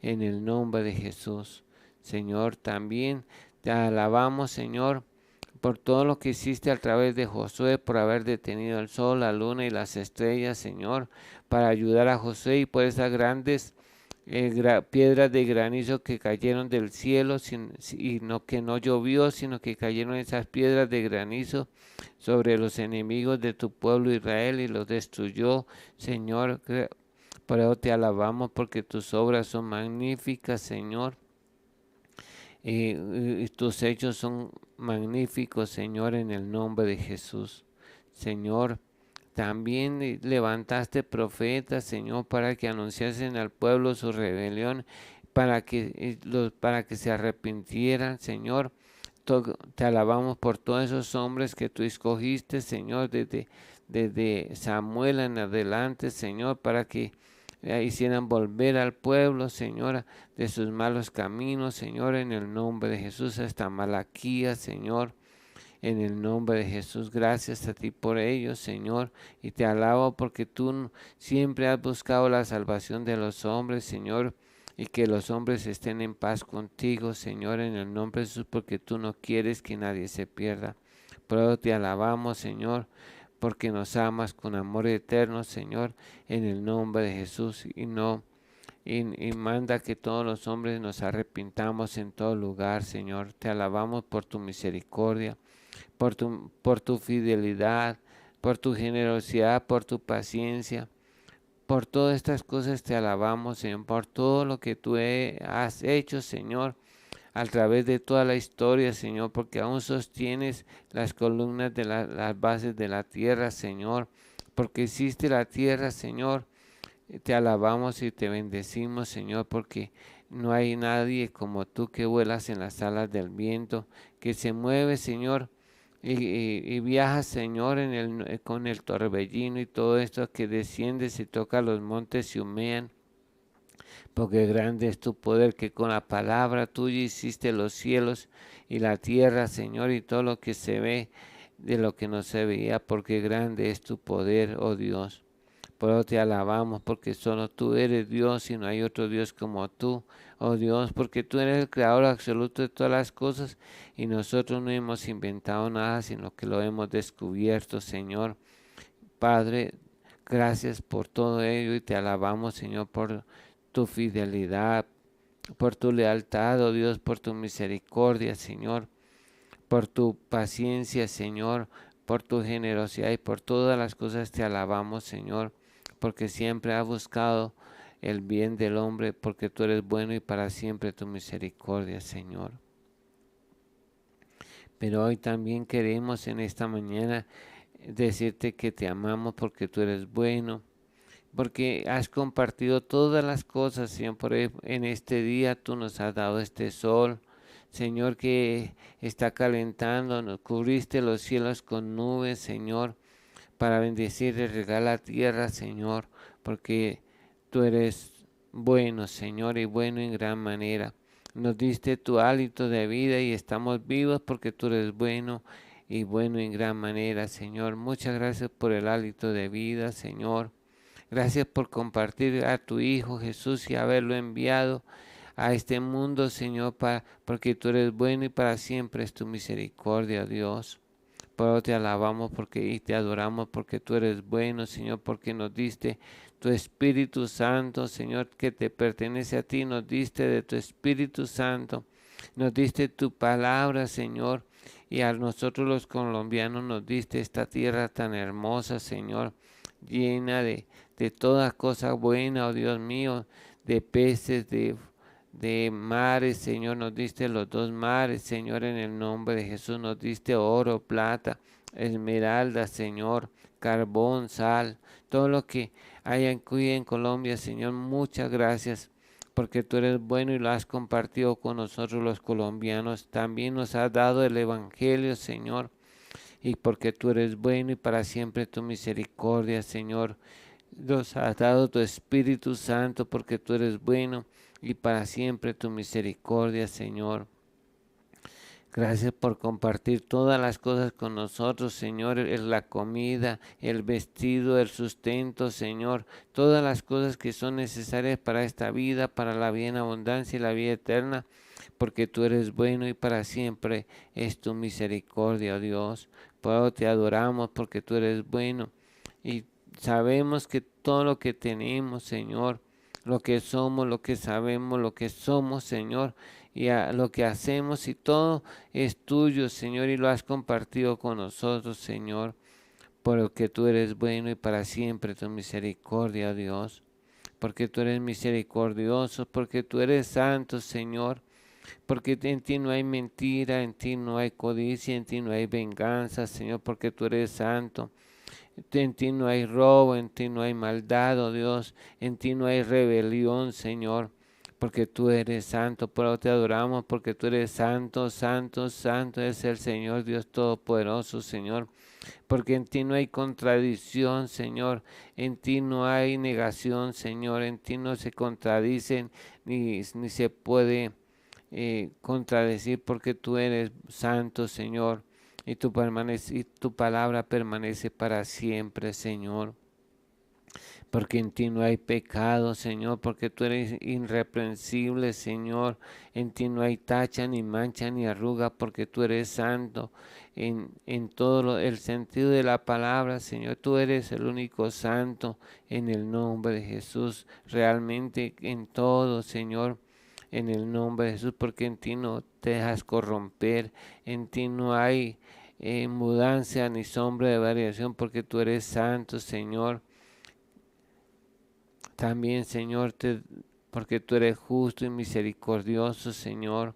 en el nombre de Jesús. Señor, también te alabamos, Señor, por todo lo que hiciste a través de Josué, por haber detenido el sol, la luna y las estrellas, Señor, para ayudar a Josué y por esas grandes piedras de granizo que cayeron del cielo y no que no llovió, sino que cayeron esas piedras de granizo sobre los enemigos de tu pueblo Israel y los destruyó, Señor. Por eso te alabamos porque tus obras son magníficas, Señor. Y tus hechos son magníficos, Señor, en el nombre de Jesús. Señor, también levantaste profetas, Señor, para que anunciasen al pueblo su rebelión, para que se arrepintieran, Señor. Te alabamos por todos esos hombres que tú escogiste, Señor, desde Samuel en adelante, Señor, para que hicieran volver al pueblo, Señor, de sus malos caminos, Señor, en el nombre de Jesús, hasta Malaquías, Señor. En el nombre de Jesús, gracias a ti por ellos, Señor, y te alabo porque tú siempre has buscado la salvación de los hombres, Señor, y que los hombres estén en paz contigo, Señor, en el nombre de Jesús, porque tú no quieres que nadie se pierda. Por eso te alabamos, Señor, porque nos amas con amor eterno, Señor, en el nombre de Jesús, y manda que todos los hombres nos arrepintamos en todo lugar, Señor. Te alabamos por tu misericordia, por tu fidelidad, por tu generosidad, por tu paciencia. Por todas estas cosas te alabamos, Señor, por todo lo que tú has hecho, Señor, a través de toda la historia, Señor, porque aún sostienes las columnas de las bases de la tierra, Señor, porque hiciste la tierra, Señor. Te alabamos y te bendecimos, Señor, porque no hay nadie como tú que vuelas en las alas del viento, que se mueve, Señor, y viajas, Señor, con el torbellino y todo esto que desciende, se toca los montes y humean, porque grande es tu poder, que con la palabra tuya hiciste los cielos y la tierra, Señor, y todo lo que se ve de lo que no se veía, porque grande es tu poder, oh Dios. Por eso te alabamos, porque solo tú eres Dios y no hay otro Dios como tú, oh Dios, porque tú eres el creador absoluto de todas las cosas y nosotros no hemos inventado nada, sino que lo hemos descubierto, Señor. Padre, gracias por todo ello y te alabamos, Señor, por tu fidelidad, por tu lealtad, oh Dios, por tu misericordia, Señor, por tu paciencia, Señor, por tu generosidad y por todas las cosas te alabamos, Señor, porque siempre has buscado el bien del hombre, porque tú eres bueno y para siempre tu misericordia, Señor. Pero hoy también queremos en esta mañana decirte que te amamos porque tú eres bueno, porque has compartido todas las cosas, Señor. En este día tú nos has dado este sol, Señor, que está calentando, nos cubriste los cielos con nubes, Señor, para bendecir y regar la tierra, Señor, porque tú eres bueno, Señor, y bueno en gran manera. Nos diste tu hálito de vida y estamos vivos porque tú eres bueno y bueno en gran manera, Señor. Muchas gracias por el hálito de vida, Señor. Gracias por compartir a tu Hijo Jesús y haberlo enviado a este mundo, Señor, porque tú eres bueno y para siempre es tu misericordia, Dios. Por eso te alabamos y te adoramos porque tú eres bueno, Señor, porque nos diste tu Espíritu Santo, Señor, que te pertenece a ti. Nos diste de tu Espíritu Santo, nos diste tu palabra, Señor, y a nosotros los colombianos nos diste esta tierra tan hermosa, Señor, llena de toda cosa buena, oh Dios mío, de peces, de mares, Señor, nos diste los dos mares, Señor, en el nombre de Jesús, nos diste oro, plata, esmeralda, Señor, carbón, sal, todo lo que hay aquí en Colombia, Señor, muchas gracias, porque tú eres bueno y lo has compartido con nosotros los colombianos. También nos has dado el Evangelio, Señor, y porque tú eres bueno y para siempre tu misericordia, Señor. Nos has dado tu Espíritu Santo porque tú eres bueno y para siempre tu misericordia, Señor. Gracias por compartir todas las cosas con nosotros, Señor, la comida, el vestido, el sustento, Señor, todas las cosas que son necesarias para esta vida, para la vida en abundancia y la vida eterna, porque tú eres bueno y para siempre es tu misericordia, oh Dios. Por eso te adoramos porque tú eres bueno y sabemos que todo lo que tenemos, Señor, lo que somos, lo que sabemos, lo que somos, Señor, y a lo que hacemos y todo es tuyo, Señor, y lo has compartido con nosotros, Señor, porque tú eres bueno y para siempre tu misericordia, Dios, porque tú eres misericordioso, porque tú eres santo, Señor, porque en ti no hay mentira, en ti no hay codicia, en ti no hay venganza, Señor, porque tú eres santo. En ti no hay robo, en ti no hay maldad, oh Dios, en ti no hay rebelión, Señor, porque tú eres santo, pero te adoramos porque tú eres santo, santo, santo es el Señor Dios Todopoderoso, Señor, porque en ti no hay contradicción, Señor, en ti no hay negación, Señor, en ti no se contradicen ni se puede contradecir porque tú eres santo, Señor, y y tu palabra permanece para siempre, Señor. Porque en ti no hay pecado, Señor, porque tú eres irreprensible, Señor. En ti no hay tacha, ni mancha, ni arruga, porque tú eres santo. En todo el sentido de la palabra, Señor, tú eres el único santo en el nombre de Jesús. Realmente en todo, Señor, en el nombre de Jesús, porque en ti no te dejas corromper, en ti no hay mudanza ni sombra de variación, porque tú eres santo, Señor. También, Señor, porque tú eres justo y misericordioso, Señor,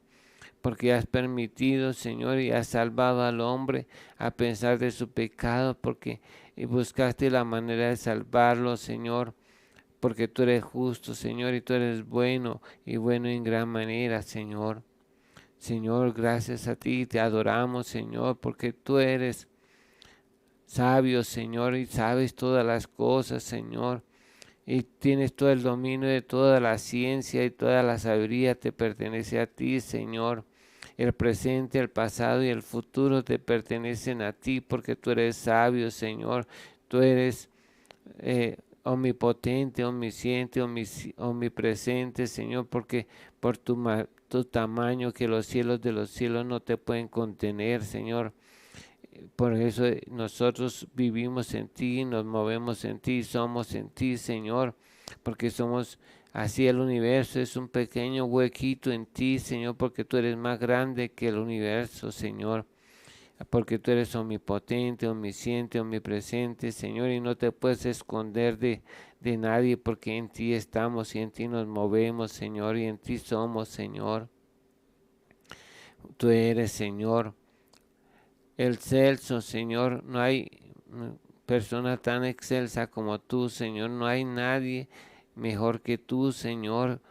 porque has permitido, Señor, y has salvado al hombre a pesar de su pecado, porque buscaste la manera de salvarlo, Señor, porque tú eres justo, Señor, y tú eres bueno y bueno en gran manera, Señor. Señor, gracias a ti, te adoramos, Señor, porque tú eres sabio, Señor, y sabes todas las cosas, Señor. Y tienes todo el dominio de toda la ciencia y toda la sabiduría te pertenece a ti, Señor. El presente, el pasado y el futuro te pertenecen a ti porque tú eres sabio, Señor. Tú eres omnipotente, omnisciente, omnipresente, Señor, porque por tu tamaño que los cielos de los cielos no te pueden contener, Señor. Por eso nosotros vivimos en ti, nos movemos en ti, somos en ti, Señor, porque somos así el universo, es un pequeño huequito en ti, Señor, porque tú eres más grande que el universo, Señor, porque tú eres omnipotente, omnisciente, omnipresente, Señor, y no te puedes esconder de nadie, porque en ti estamos y en ti nos movemos, Señor, y en ti somos, Señor. Tú eres, Señor, el celso, Señor, no hay persona tan excelsa como tú, Señor, no hay nadie mejor que tú, Señor,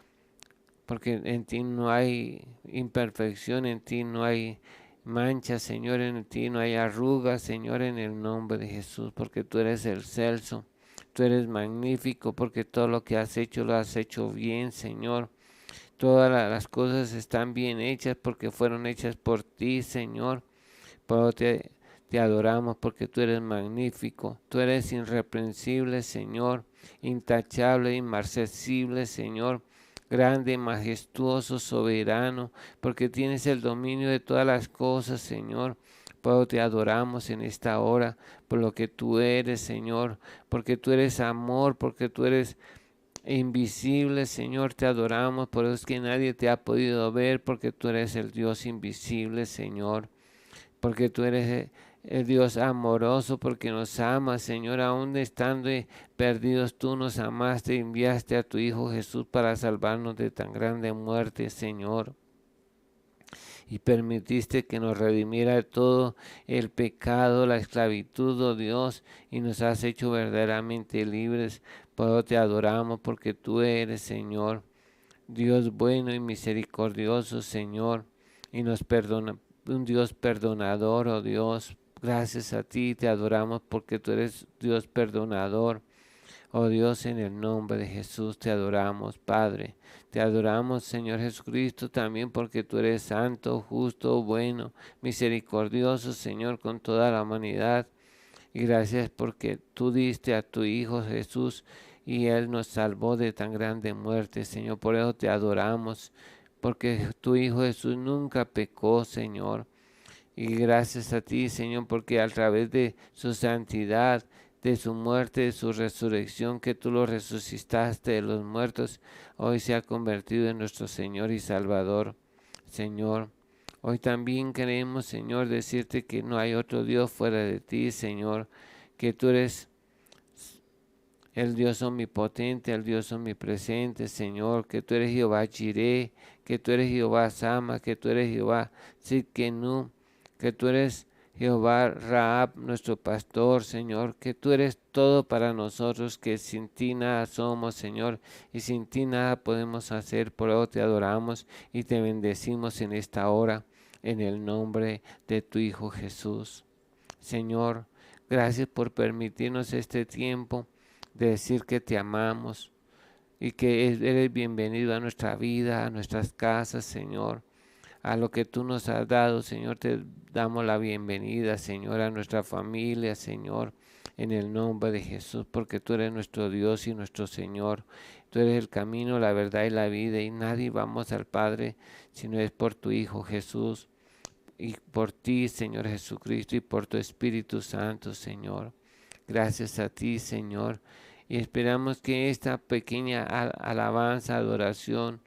porque en ti no hay imperfección, en ti no hay mancha, Señor, en ti no hay arrugas, Señor, en el nombre de Jesús, porque tú eres el celso, tú eres magnífico, porque todo lo que has hecho lo has hecho bien, Señor. Todas las cosas están bien hechas porque fueron hechas por ti, Señor. Pero te adoramos porque tú eres magnífico, tú eres irreprensible, Señor, intachable, inmarcesible, Señor, grande, majestuoso, soberano, porque tienes el dominio de todas las cosas, Señor. Pero te adoramos en esta hora por lo que tú eres, Señor, porque tú eres amor, porque tú eres invisible, Señor, te adoramos, por eso es que nadie te ha podido ver, porque tú eres el Dios invisible, Señor, porque tú eres el Dios amoroso, porque nos amas, Señor, aún estando perdidos, tú nos amaste y enviaste a tu Hijo Jesús para salvarnos de tan grande muerte, Señor. Y permitiste que nos redimiera de todo el pecado, la esclavitud, oh Dios, y nos has hecho verdaderamente libres. Por eso te adoramos, porque tú eres, Señor, Dios bueno y misericordioso, Señor, y nos perdona, un Dios perdonador, oh Dios, gracias a ti, te adoramos porque tú eres Dios perdonador. Oh Dios, en el nombre de Jesús te adoramos, Padre. Te adoramos, Señor Jesucristo, también porque tú eres santo, justo, bueno, misericordioso, Señor, con toda la humanidad. Y gracias porque tú diste a tu Hijo Jesús y Él nos salvó de tan grande muerte, Señor. Por eso te adoramos, porque tu Hijo Jesús nunca pecó, Señor. Y gracias a ti, Señor, porque a través de su santidad, de su muerte, de su resurrección, que tú lo resucitaste de los muertos, hoy se ha convertido en nuestro Señor y Salvador, Señor. Hoy también queremos, Señor, decirte que no hay otro Dios fuera de ti, Señor, que tú eres el Dios omnipotente, el Dios omnipresente, Señor, que tú eres Jehová Jireh, que tú eres Jehová Sama, que tú eres Jehová Sidkenu, que tú eres Jehová Rahab, nuestro pastor, Señor, que tú eres todo para nosotros, que sin ti nada somos, Señor, y sin ti nada podemos hacer. Por eso te adoramos y te bendecimos en esta hora, en el nombre de tu Hijo Jesús. Señor, gracias por permitirnos este tiempo de decir que te amamos y que eres bienvenido a nuestra vida, a nuestras casas, Señor. A lo que tú nos has dado, Señor, te damos la bienvenida, Señor, a nuestra familia, Señor, en el nombre de Jesús, porque tú eres nuestro Dios y nuestro Señor. Tú eres el camino, la verdad y la vida, y nadie vamos al Padre si no es por tu Hijo Jesús, y por ti, Señor Jesucristo, y por tu Espíritu Santo, Señor. Gracias a ti, Señor, y esperamos que esta pequeña alabanza, adoración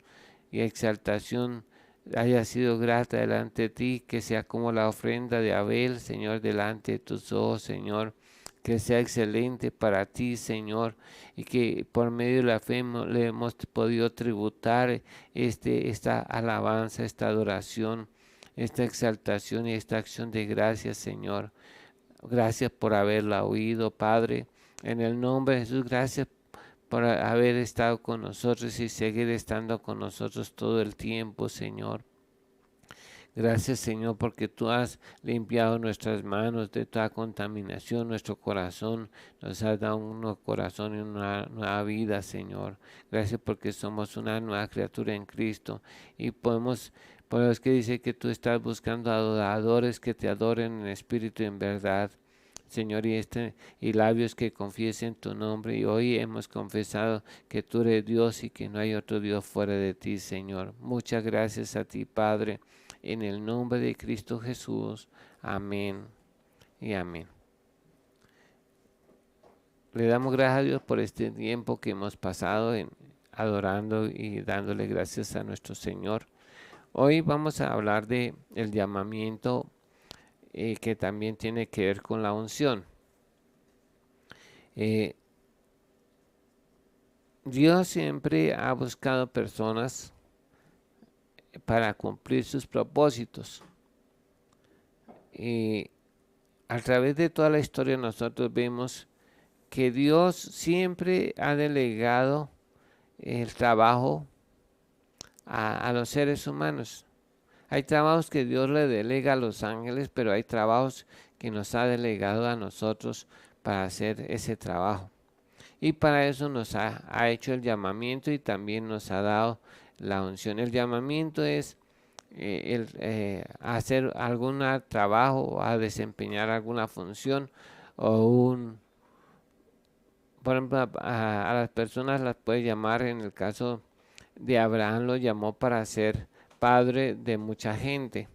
y exaltación haya sido grata delante de ti, que sea como la ofrenda de Abel, Señor, delante de tus ojos, Señor, que sea excelente para ti, Señor, y que por medio de la fe le hemos podido tributar esta alabanza, esta adoración, esta exaltación y esta acción de gracias, Señor. Gracias por haberla oído, Padre. En el nombre de Jesús, gracias por haber estado con nosotros y seguir estando con nosotros todo el tiempo, Señor. Gracias, Señor, porque tú has limpiado nuestras manos de toda contaminación, nuestro corazón. Nos has dado un nuevo corazón y una nueva vida, Señor. Gracias porque somos una nueva criatura en Cristo y podemos. Por eso es que dice que tú estás buscando adoradores que te adoren en espíritu y en verdad, Señor, y labios que confiesen tu nombre. Y hoy hemos confesado que tú eres Dios y que no hay otro Dios fuera de ti, Señor. Muchas gracias a ti, Padre, en el nombre de Cristo Jesús. Amén y amén. Le damos gracias a Dios por este tiempo que hemos pasado adorando y dándole gracias a nuestro Señor. Hoy vamos a hablar de el llamamiento que también tiene que ver con la unción. Dios siempre ha buscado personas para cumplir sus propósitos. Y a través de toda la historia nosotros vemos que Dios siempre ha delegado el trabajo a los seres humanos. Hay trabajos que Dios le delega a los ángeles, pero hay trabajos que nos ha delegado a nosotros para hacer ese trabajo. Y para eso nos ha hecho el llamamiento y también nos ha dado la unción. El llamamiento es hacer algún trabajo, a desempeñar alguna función o por ejemplo, a las personas las puede llamar, en el caso de Abraham lo llamó para ser padre de mucha gente.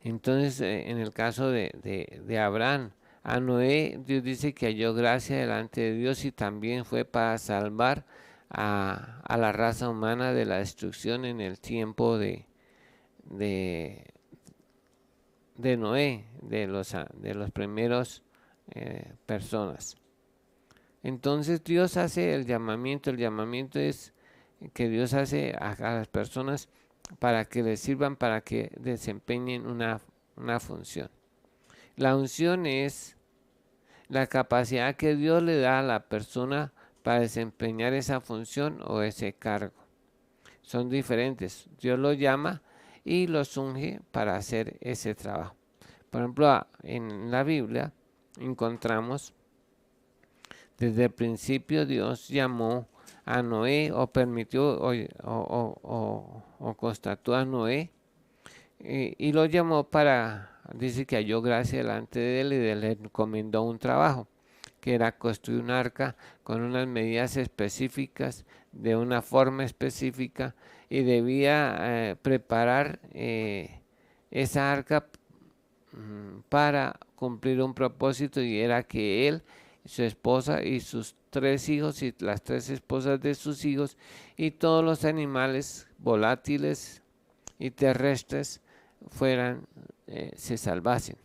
Entonces, en el caso de Abraham, a Noé, Dios dice que halló gracia delante de Dios y también fue para salvar a la raza humana de la destrucción en el tiempo de Noé, de los primeros personas. Entonces Dios hace el llamamiento es que Dios hace a las personas para que les sirvan, para que desempeñen una función. La unción es la capacidad que Dios le da a la persona para desempeñar esa función o ese cargo. Son diferentes. Dios los llama y los unge para hacer ese trabajo. Por ejemplo, en la Biblia encontramos desde el principio Dios llamó a Noé o permitió o constató a Noé y lo llamó dice que halló gracia delante de él y le encomendó un trabajo, que era construir un arca con unas medidas específicas, de una forma específica, y debía preparar esa arca para cumplir un propósito, y era que él, su esposa y sus 3 hijos y las 3 esposas de sus hijos y todos los animales volátiles y terrestres se salvasen.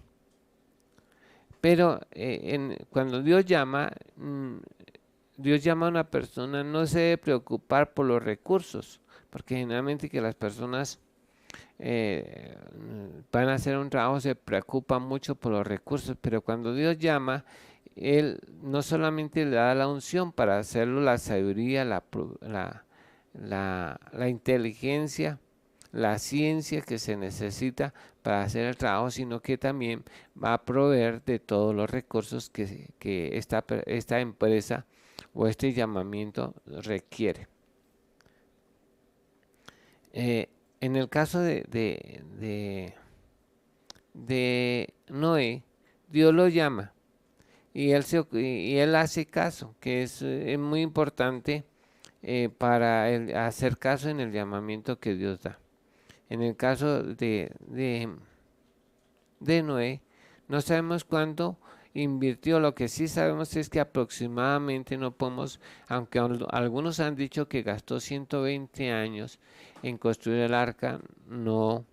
Pero cuando Dios llama a una persona, no se debe preocupar por los recursos, porque generalmente que las personas van a hacer un trabajo se preocupan mucho por los recursos, pero cuando Dios llama, Él no solamente le da la unción para hacerlo, la sabiduría, la inteligencia, la ciencia que se necesita para hacer el trabajo, sino que también va a proveer de todos los recursos que esta empresa o este llamamiento requiere. En el caso de Noé, Dios lo llama y él hace caso, que es muy importante para hacer caso en el llamamiento que Dios da. En el caso de Noé, no sabemos cuánto invirtió. Lo que sí sabemos es que aproximadamente, no podemos, aunque algunos han dicho que gastó 120 años en construir el arca, no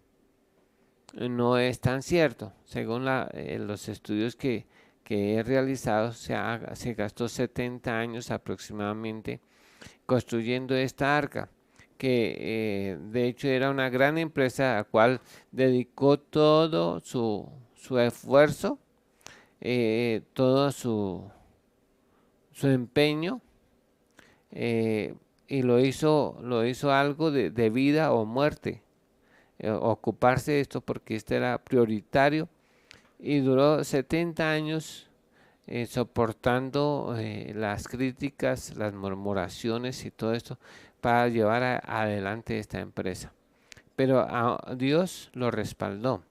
es tan cierto. Según los estudios que he realizado, se gastó 70 años aproximadamente construyendo esta arca, que de hecho era una gran empresa a la cual dedicó todo su esfuerzo, todo su empeño, y lo hizo algo de vida o muerte, ocuparse de esto, porque esto era prioritario, y duró 70 años soportando las críticas, las murmuraciones y todo esto para llevar adelante esta empresa. Pero a Dios lo respaldó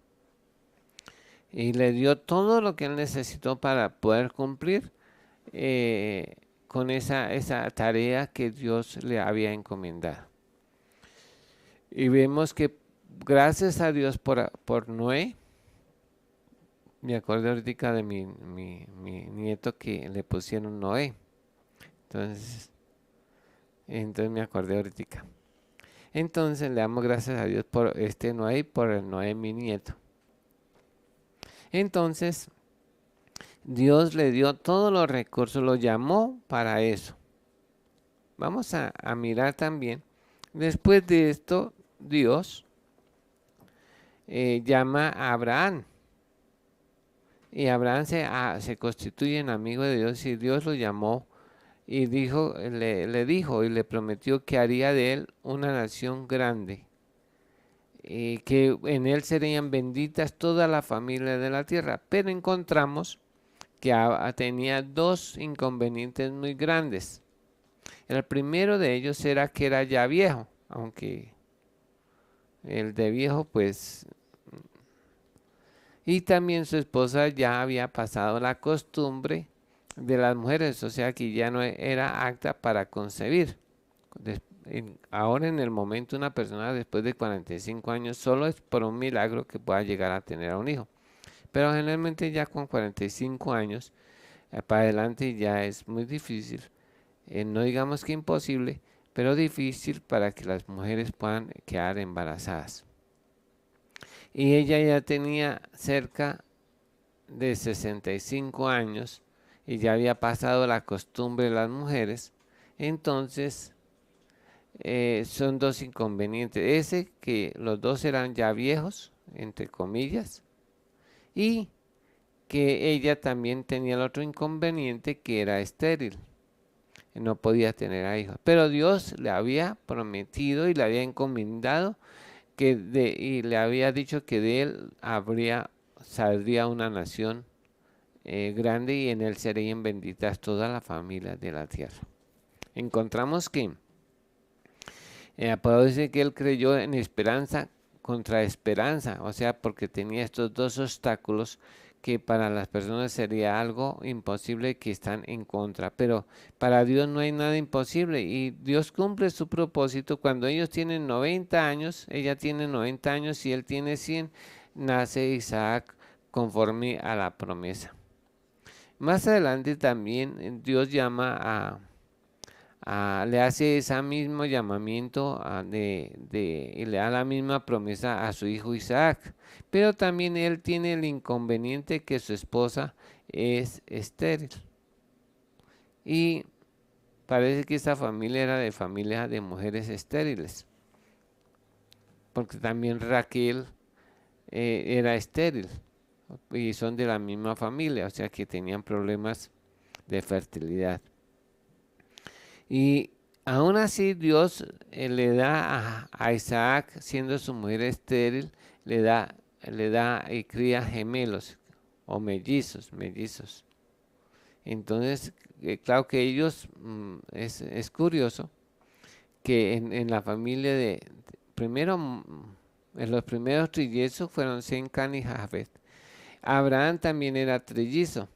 y le dio todo lo que él necesitó para poder cumplir con esa tarea que Dios le había encomendado. Y vemos que gracias a Dios por Noé. Me acordé ahorita de mi nieto que le pusieron Noé. Entonces me acordé ahorita. Entonces le damos gracias a Dios por este Noé y por el Noé, mi nieto. Entonces Dios le dio todos los recursos, lo llamó para eso. Vamos a mirar también. Después de esto, Dios llama a Abraham. Y Abraham se constituye en amigo de Dios, y Dios lo llamó y le dijo y le prometió que haría de él una nación grande, y que en él serían benditas toda la familia de la tierra. Pero encontramos que tenía 2 inconvenientes muy grandes. El primero de ellos era que era ya viejo, aunque el de viejo pues... Y también su esposa ya había pasado la costumbre de las mujeres, o sea que ya no era apta para concebir. Ahora, en el momento, una persona después de 45 años solo es por un milagro que pueda llegar a tener a un hijo. Pero generalmente ya con 45 años para adelante ya es muy difícil, no digamos que imposible, pero difícil para que las mujeres puedan quedar embarazadas. Y ella ya tenía cerca de 65 años y ya había pasado la costumbre de las mujeres. Entonces son 2 inconvenientes: ese, que los 2 eran ya viejos, entre comillas, y que ella también tenía el otro inconveniente, que era estéril, no podía tener hijos. Pero Dios le había prometido y le había encomendado y le había dicho que de él habría saldría una nación grande y en él serían benditas todas las familias de la tierra. Encontramos que Pablo dice que él creyó en esperanza contra esperanza, o sea, porque tenía estos dos obstáculos que para las personas sería algo imposible que están en contra, pero para Dios no hay nada imposible y Dios cumple su propósito. Cuando ellos tienen 90 años, ella tiene 90 años y él tiene 100, nace Isaac conforme a la promesa. Más adelante también Dios llama le hace ese mismo llamamiento y le da la misma promesa a su hijo Isaac, pero también él tiene el inconveniente que su esposa es estéril y parece que esta familia era de familia de mujeres estériles, porque también Raquel era estéril y son de la misma familia, o sea que tenían problemas de fertilidad. Y aún así Dios le da a Isaac, siendo su mujer estéril, le da y cría gemelos o mellizos. Entonces, claro que ellos, es curioso que en la familia primero, en los primeros trillizos fueron Sem, Cam y Jafet. Abraham también era trillizo.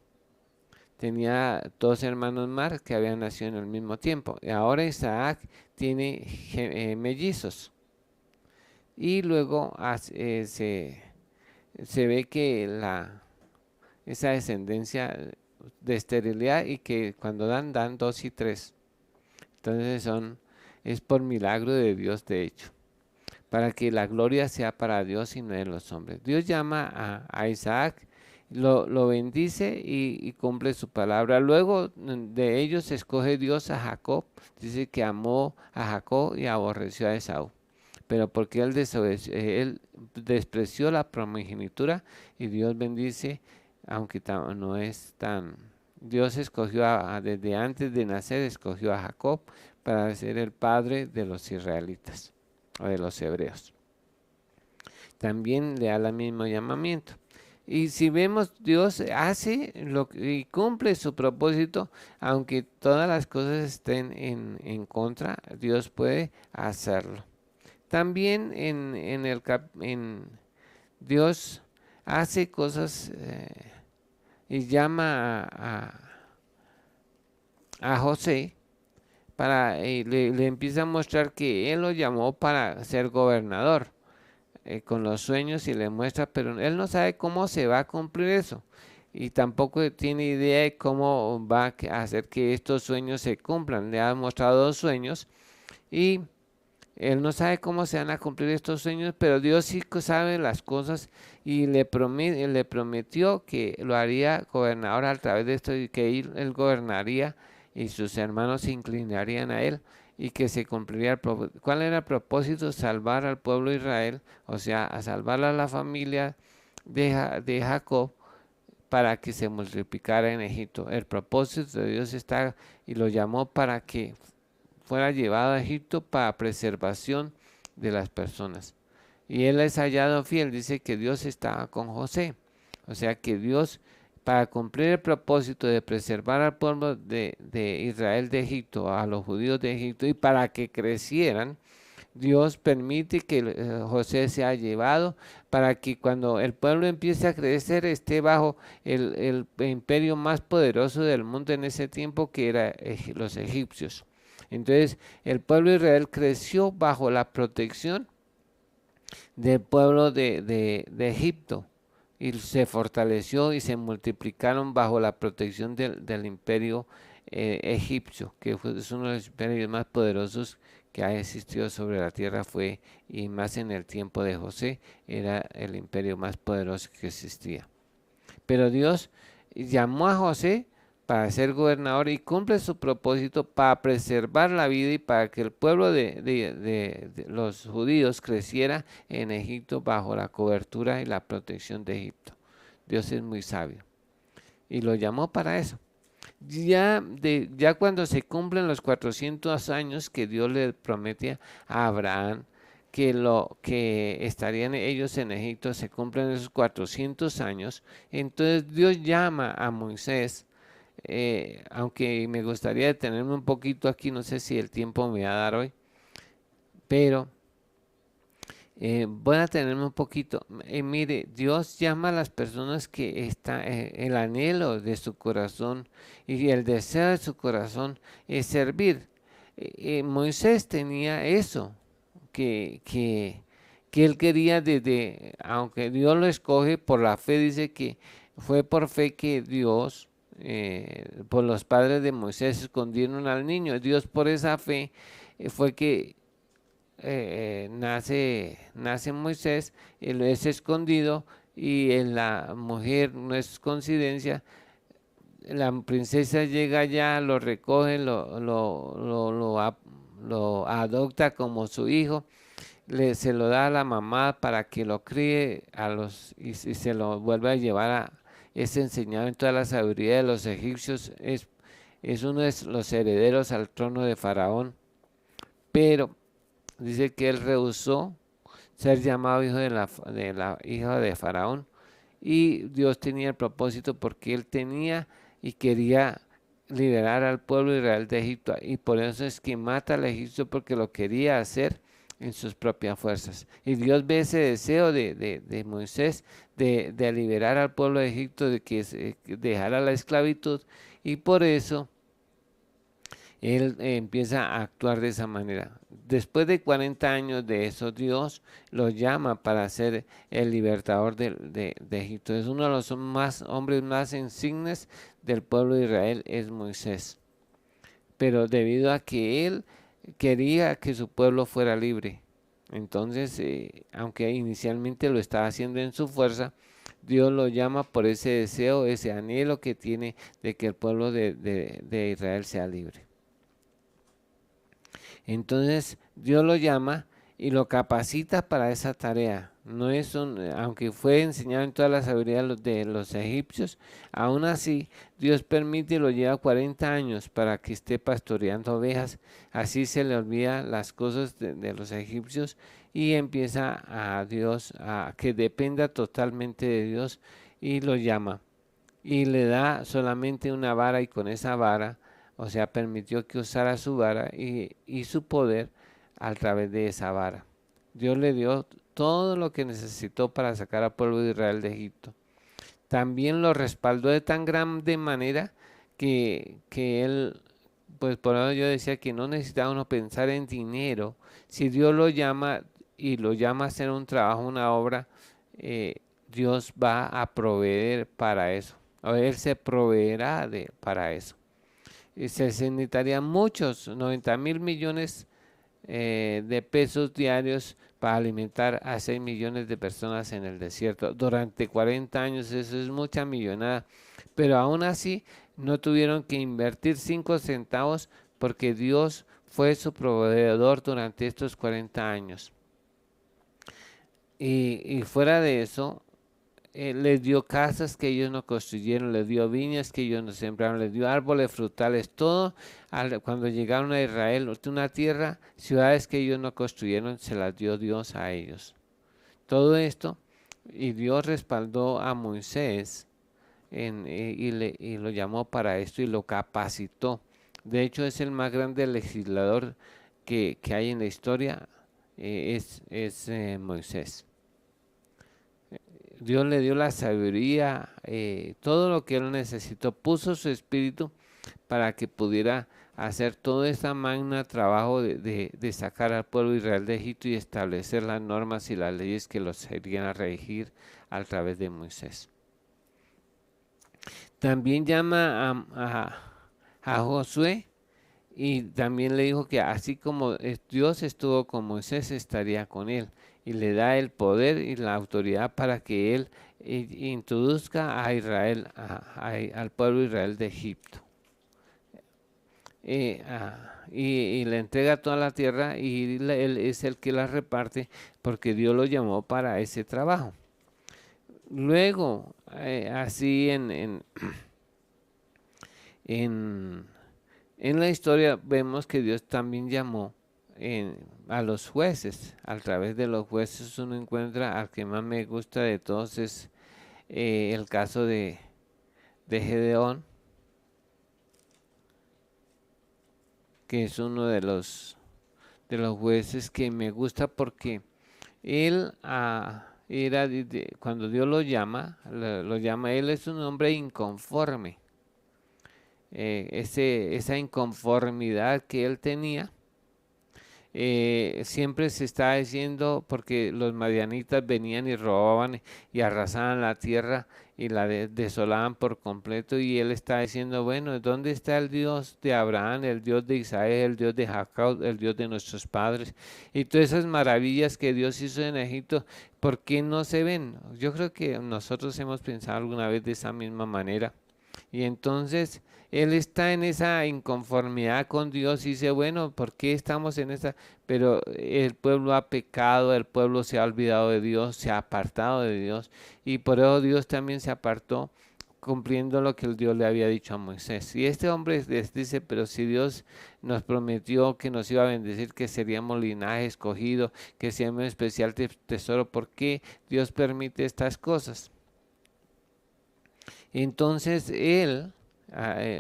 Tenía dos hermanos más que habían nacido en el mismo tiempo. Y ahora Isaac tiene mellizos. Y luego se ve que esa descendencia de esterilidad y que cuando dan 2 y 3. Entonces es por milagro de Dios, de hecho, para que la gloria sea para Dios y no de los hombres. Dios llama a Isaac, lo bendice y cumple su palabra. Luego de ellos escoge Dios a Jacob. Dice que amó a Jacob y aborreció a Esaú. Pero porque él despreció la primogenitura y Dios bendice, aunque no es tan... Dios escogió desde antes de nacer, escogió a Jacob para ser el padre de los israelitas o de los hebreos. También le da el mismo llamamiento. Y si vemos, Dios hace y cumple su propósito, aunque todas las cosas estén en contra, Dios puede hacerlo. También Dios hace cosas y llama a José y le empieza a mostrar que él lo llamó para ser gobernador. Con los sueños y le muestra, pero él no sabe cómo se va a cumplir eso y tampoco tiene idea de cómo va a hacer que estos sueños se cumplan. Le ha mostrado 2 sueños y él no sabe cómo se van a cumplir estos sueños, pero Dios sí sabe las cosas y le prometió que lo haría gobernador a través de esto y que él gobernaría y sus hermanos se inclinarían a él y que se cumpliría ¿cuál era el propósito? Salvar al pueblo de Israel, o sea, a salvar a la familia de Jacob para que se multiplicara en Egipto. El propósito de Dios está y lo llamó para que fuera llevado a Egipto para preservación de las personas. Y él es hallado fiel, dice que Dios estaba con José, o sea que Dios, para cumplir el propósito de preservar al pueblo de Israel de Egipto, a los judíos de Egipto, y para que crecieran, Dios permite que José sea llevado para que cuando el pueblo empiece a crecer esté bajo el imperio más poderoso del mundo en ese tiempo, que era los egipcios. Entonces el pueblo de Israel creció bajo la protección del pueblo de Egipto y se fortaleció y se multiplicaron bajo la protección del imperio egipcio, que es uno de los imperios más poderosos que ha existido sobre la tierra, y más en el tiempo de José, era el imperio más poderoso que existía. Pero Dios llamó a José para ser gobernador y cumple su propósito para preservar la vida y para que el pueblo de los judíos creciera en Egipto bajo la cobertura y la protección de Egipto. Dios es muy sabio y lo llamó para eso. Ya cuando se cumplen los 400 años que Dios le promete a Abraham que estarían ellos en Egipto, se cumplen esos 400 años, entonces Dios llama a Moisés, aunque me gustaría detenerme un poquito aquí, no sé si el tiempo me va a dar hoy, pero voy a tenerme un poquito. Mire, Dios llama a las personas que está el anhelo de su corazón y el deseo de su corazón es servir. Moisés tenía eso, que él quería desde, aunque Dios lo escoge por la fe, dice que fue por fe que Dios, por los padres de Moisés escondieron al niño. Dios por esa fe fue que nace Moisés, él es escondido y la mujer, no es coincidencia, la princesa llega allá, lo recoge, lo adopta como su hijo, se lo da a la mamá para que lo críe y se lo vuelve a llevar es enseñado en toda la sabiduría de los egipcios, es uno de los herederos al trono de Faraón, pero dice que él rehusó ser llamado hijo de la hija de Faraón y Dios tenía el propósito porque él tenía y quería liberar al pueblo de Israel de Egipto y por eso es que mata al egipcio porque lo quería hacer en sus propias fuerzas. Y Dios ve ese deseo de Moisés de liberar al pueblo de Egipto, de que dejara la esclavitud y por eso él empieza a actuar de esa manera. Después de 40 años de eso, Dios lo llama para ser el libertador de Egipto. Es uno de los hombres más insignes del pueblo de Israel, es Moisés. Pero debido a que él quería que su pueblo fuera libre, entonces, aunque inicialmente lo estaba haciendo en su fuerza, Dios lo llama por ese deseo, ese anhelo que tiene de que el pueblo de Israel sea libre. Entonces Dios lo llama y lo capacita para esa tarea. No es aunque fue enseñado en toda la sabiduría de los egipcios, aún así Dios permite y lo lleva 40 años para que esté pastoreando ovejas. Así se le olvida las cosas de los egipcios y empieza a Dios a que dependa totalmente de Dios y lo llama. Y le da solamente una vara y con esa vara, o sea, permitió que usara su vara y su poder a través de esa vara. Dios le dio todo lo que necesitó para sacar al pueblo de Israel de Egipto. También lo respaldó de tan grande manera que él, pues por eso yo decía que no necesitaba uno pensar en dinero. Si Dios lo llama y lo llama a hacer un trabajo, una obra, Dios va a proveer para eso. O Él se proveerá para eso. Y se necesitarían muchos, 90.000 millones de pesos diarios para alimentar a 6 millones de personas en el desierto. Durante 40 años eso es mucha millonada. Pero aún así no tuvieron que invertir 5 centavos porque Dios fue su proveedor durante estos 40 años. Y fuera de eso, les dio casas que ellos no construyeron, les dio viñas que ellos no sembraron, les dio árboles frutales, todo. Cuando llegaron a Israel, una tierra, ciudades que ellos no construyeron, se las dio Dios a ellos. Todo esto, y Dios respaldó a Moisés y lo llamó para esto y lo capacitó. De hecho, es el más grande legislador que hay en la historia, es Moisés. Dios le dio la sabiduría, todo lo que él necesitó, puso su espíritu para que pudiera hacer todo este magna trabajo de sacar al pueblo de Israel de Egipto y establecer las normas y las leyes que los serían a regir a través de Moisés. También llama a Josué y también le dijo que así como Dios estuvo con Moisés, estaría con él. Y le da el poder y la autoridad para que él introduzca a Israel, al pueblo de Israel de Egipto. Y le entrega toda la tierra y él es el que la reparte porque Dios lo llamó para ese trabajo. Luego, así en la historia vemos que Dios también llamó a los jueces. A través de los jueces uno encuentra, al que más me gusta de todos es el caso de Gedeón, que es uno de los jueces que me gusta porque él era, cuando Dios lo llama, él es un hombre inconforme. Esa inconformidad que él tenía, siempre se está diciendo, porque los madianitas venían y robaban y arrasaban la tierra y la desolaban por completo, y él está diciendo, bueno, ¿dónde está el Dios de Abraham, el Dios de Isaac, el Dios de Jacob, el Dios de nuestros padres? Y todas esas maravillas que Dios hizo en Egipto, ¿por qué no se ven? Yo creo que nosotros hemos pensado alguna vez de esa misma manera. Y entonces él está en esa inconformidad con Dios y dice, bueno, ¿por qué estamos en esa? Pero el pueblo ha pecado, el pueblo se ha olvidado de Dios, se ha apartado de Dios, y por eso Dios también se apartó, cumpliendo lo que el Dios le había dicho a Moisés. Y este hombre les dice, pero si Dios nos prometió que nos iba a bendecir, que seríamos linaje escogido, que seríamos especial tesoro, ¿por qué Dios permite estas cosas? Entonces él,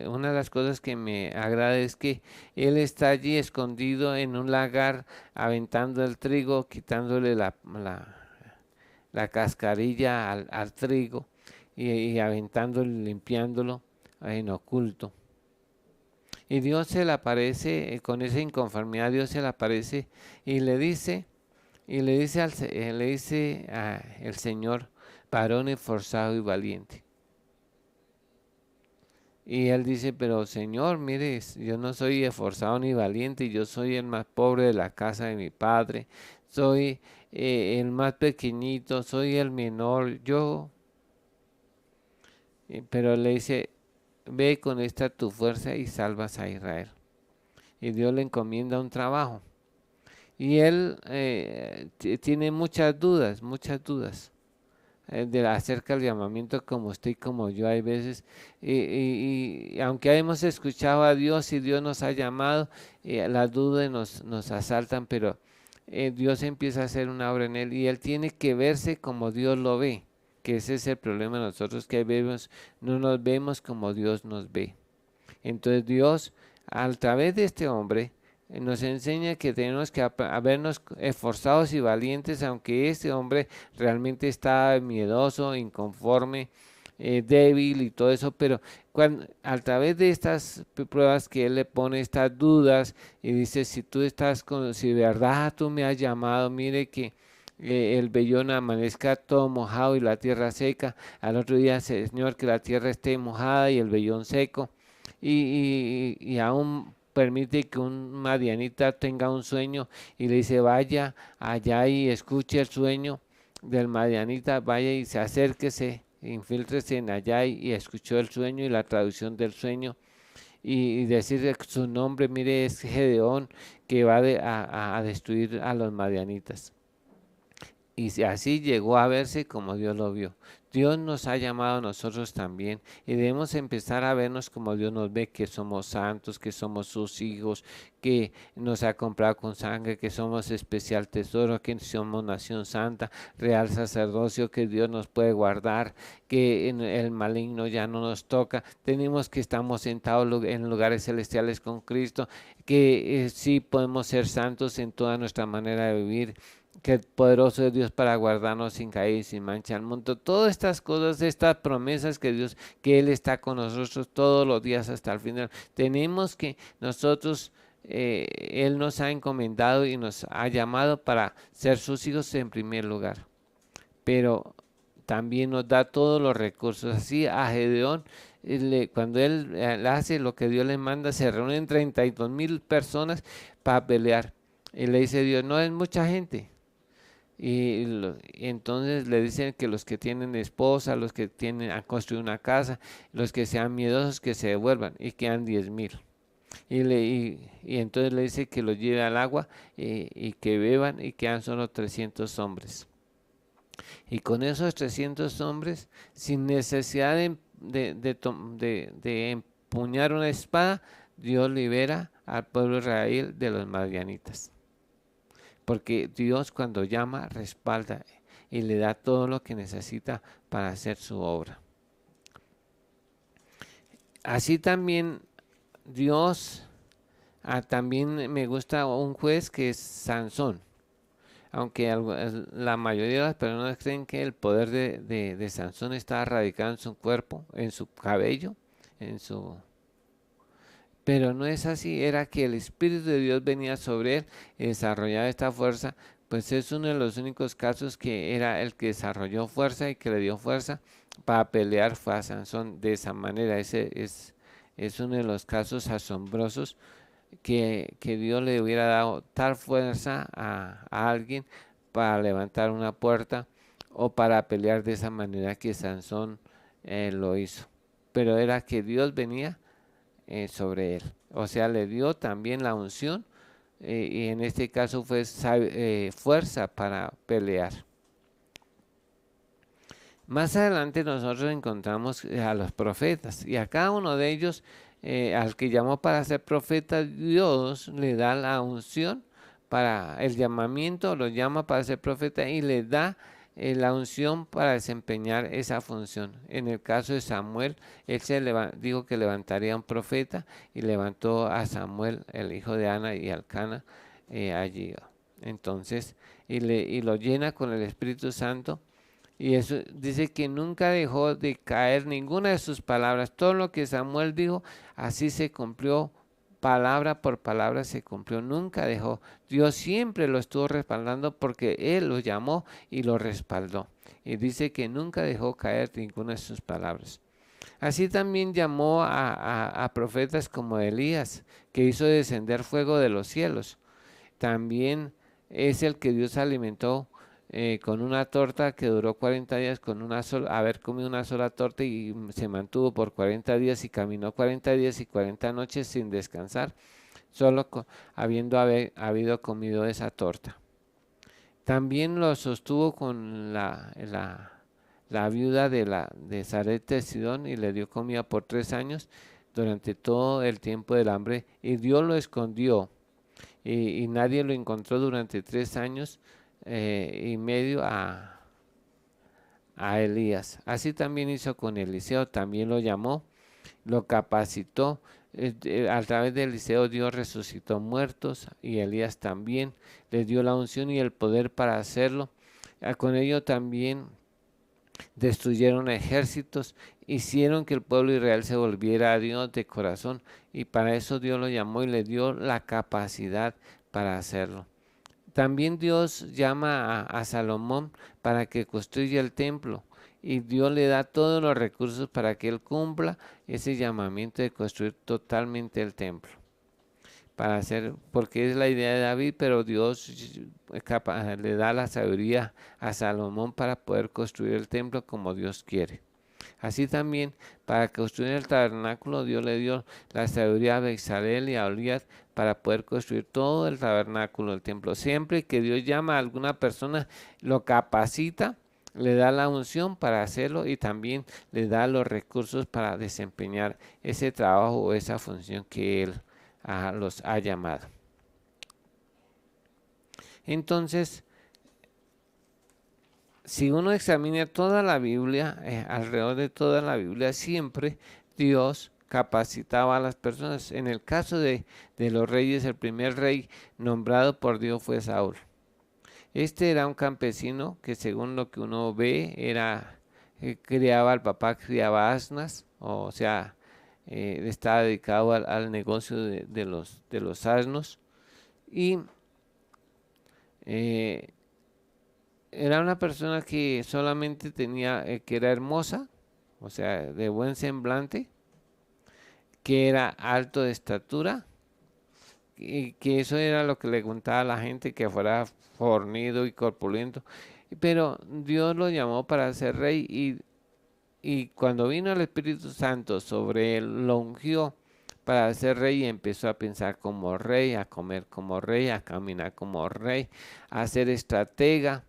una de las cosas que me agrada es que él está allí escondido en un lagar, aventando el trigo, quitándole la cascarilla al trigo y aventándolo, limpiándolo en oculto. Y Dios se le aparece, con esa inconformidad Dios se le aparece y le dice, le dice el Señor, varón esforzado y valiente. Y él dice, pero Señor, mire, yo no soy esforzado ni valiente, yo soy el más pobre de la casa de mi padre, soy el más pequeñito, soy el menor, pero le dice, ve con esta tu fuerza y salvas a Israel. Y Dios le encomienda un trabajo. Y él tiene muchas dudas, acerca del llamamiento, como usted y como yo hay veces, y aunque hemos escuchado a Dios y Dios nos ha llamado, las dudas nos asaltan, pero Dios empieza a hacer una obra en él y él tiene que verse como Dios lo ve, que ese es el problema de nosotros, que no nos vemos como Dios nos ve. Entonces Dios, a través de este hombre, nos enseña que tenemos que habernos esforzados y valientes, aunque este hombre realmente está miedoso, inconforme, débil y todo eso, pero a través de estas pruebas que él le pone, estas dudas, y dice, si de verdad tú me has llamado, mire que el vellón amanezca todo mojado y la tierra seca, al otro día, Señor, que la tierra esté mojada y el vellón seco, y aún permite que un madianita tenga un sueño y le dice, vaya allá y escuche el sueño del madianita, vaya y se acérquese, infíltrese en allá y escuchó el sueño y la traducción del sueño, y decir su nombre, mire, es Gedeón, que va a destruir a los madianitas. Y así llegó a verse como Dios lo vio. Dios nos ha llamado a nosotros también y debemos empezar a vernos como Dios nos ve, que somos santos, que somos sus hijos, que nos ha comprado con sangre, que somos especial tesoro, que somos nación santa, real sacerdocio, que Dios nos puede guardar, que el maligno ya no nos toca. Tenemos que estamos sentados en lugares celestiales con Cristo, que sí podemos ser santos en toda nuestra manera de vivir, que el poderoso es Dios para guardarnos sin caer y sin mancha al mundo. Todas estas cosas, estas promesas que Dios, que Él está con nosotros todos los días hasta el final. Tenemos que nosotros, Él nos ha encomendado y nos ha llamado para ser sus hijos en primer lugar. Pero también nos da todos los recursos. Así a Gedeón, cuando él hace lo que Dios le manda, se reúnen 32,000 personas para pelear. Y le dice Dios, no es mucha gente. Y entonces le dicen que los que tienen esposa, los que han construido una casa, los que sean miedosos, que se devuelvan, y quedan 10,000. Y entonces le dice que los lleve al agua y que beban, y quedan solo 300 hombres. Y con esos 300 hombres, sin necesidad de empuñar una espada, Dios libera al pueblo de Israel de los madianitas. porque Dios cuando llama respalda y le da todo lo que necesita para hacer su obra. Así también Dios, también me gusta un juez que es Sansón. Aunque la mayoría de las personas creen que el poder de Sansón está radicado en su cuerpo, en su cabello, pero no es así, era que el Espíritu de Dios venía sobre él y desarrollaba esta fuerza, pues es uno de los únicos casos que era el que desarrolló fuerza y que le dio fuerza para pelear fue a Sansón de esa manera. Ese es uno de los casos asombrosos que Dios le hubiera dado tal fuerza a alguien para levantar una puerta o para pelear de esa manera que Sansón lo hizo. Pero era que Dios venía sobre él. O sea, le dio también la unción y en este caso fue fuerza para pelear. Más adelante nosotros encontramos a los profetas y a cada uno de ellos, al que llamó para ser profeta, Dios le da la unción para el llamamiento, lo llama para ser profeta y le da la unción para desempeñar esa función. En el caso de Samuel, él dijo que levantaría un profeta y levantó a Samuel, el hijo de Ana y Alcana, allí. Entonces, y lo llena con el Espíritu Santo. Y eso dice que nunca dejó de caer ninguna de sus palabras. Todo lo que Samuel dijo, así se cumplió, palabra por palabra se cumplió. Nunca dejó. Dios siempre lo estuvo respaldando porque Él lo llamó y lo respaldó. Y dice que nunca dejó caer ninguna de sus palabras. Así también llamó a profetas como Elías, que hizo descender fuego de los cielos. También es el que Dios alimentó con una torta que duró 40 días, haber comido una sola torta y se mantuvo por 40 días y caminó 40 días y 40 noches sin descansar, solo habido comido esa torta. También lo sostuvo con la viuda de Sarepta de Sidón y le dio comida por 3 años durante todo el tiempo del hambre, y Dios lo escondió y nadie lo encontró durante 3 años y medio a Elías. Así también hizo con Eliseo, también lo llamó, lo capacitó. A través de Eliseo Dios resucitó muertos y Elías también le dio la unción y el poder para hacerlo. Con ello también destruyeron ejércitos, hicieron que el pueblo de Israel se volviera a Dios de corazón, y para eso Dios lo llamó y le dio la capacidad para hacerlo. También Dios llama a Salomón para que construya el templo y Dios le da todos los recursos para que él cumpla ese llamamiento de construir totalmente el templo. Porque es la idea de David, pero Dios le da la sabiduría a Salomón para poder construir el templo como Dios quiere. Así también, para construir el tabernáculo, Dios le dio la sabiduría a Bezalel y a Oliad para poder construir todo el tabernáculo, el templo. Siempre que Dios llama a alguna persona, lo capacita, le da la unción para hacerlo y también le da los recursos para desempeñar ese trabajo o esa función que Él los ha llamado. Entonces, si uno examina toda la Biblia, alrededor de toda la Biblia, siempre Dios capacitaba a las personas. En el caso de los reyes, el primer rey nombrado por Dios fue Saúl. Este era un campesino que, según lo que uno ve, el papá criaba asnas, o sea, estaba dedicado al negocio de los asnos, y era una persona que solamente que era hermosa, o sea, de buen semblante, que era alto de estatura, y que eso era lo que le contaba a la gente, que fuera fornido y corpulento. Pero Dios lo llamó para ser rey y cuando vino el Espíritu Santo sobre él, lo ungió para ser rey y empezó a pensar como rey, a comer como rey, a caminar como rey, a ser estratega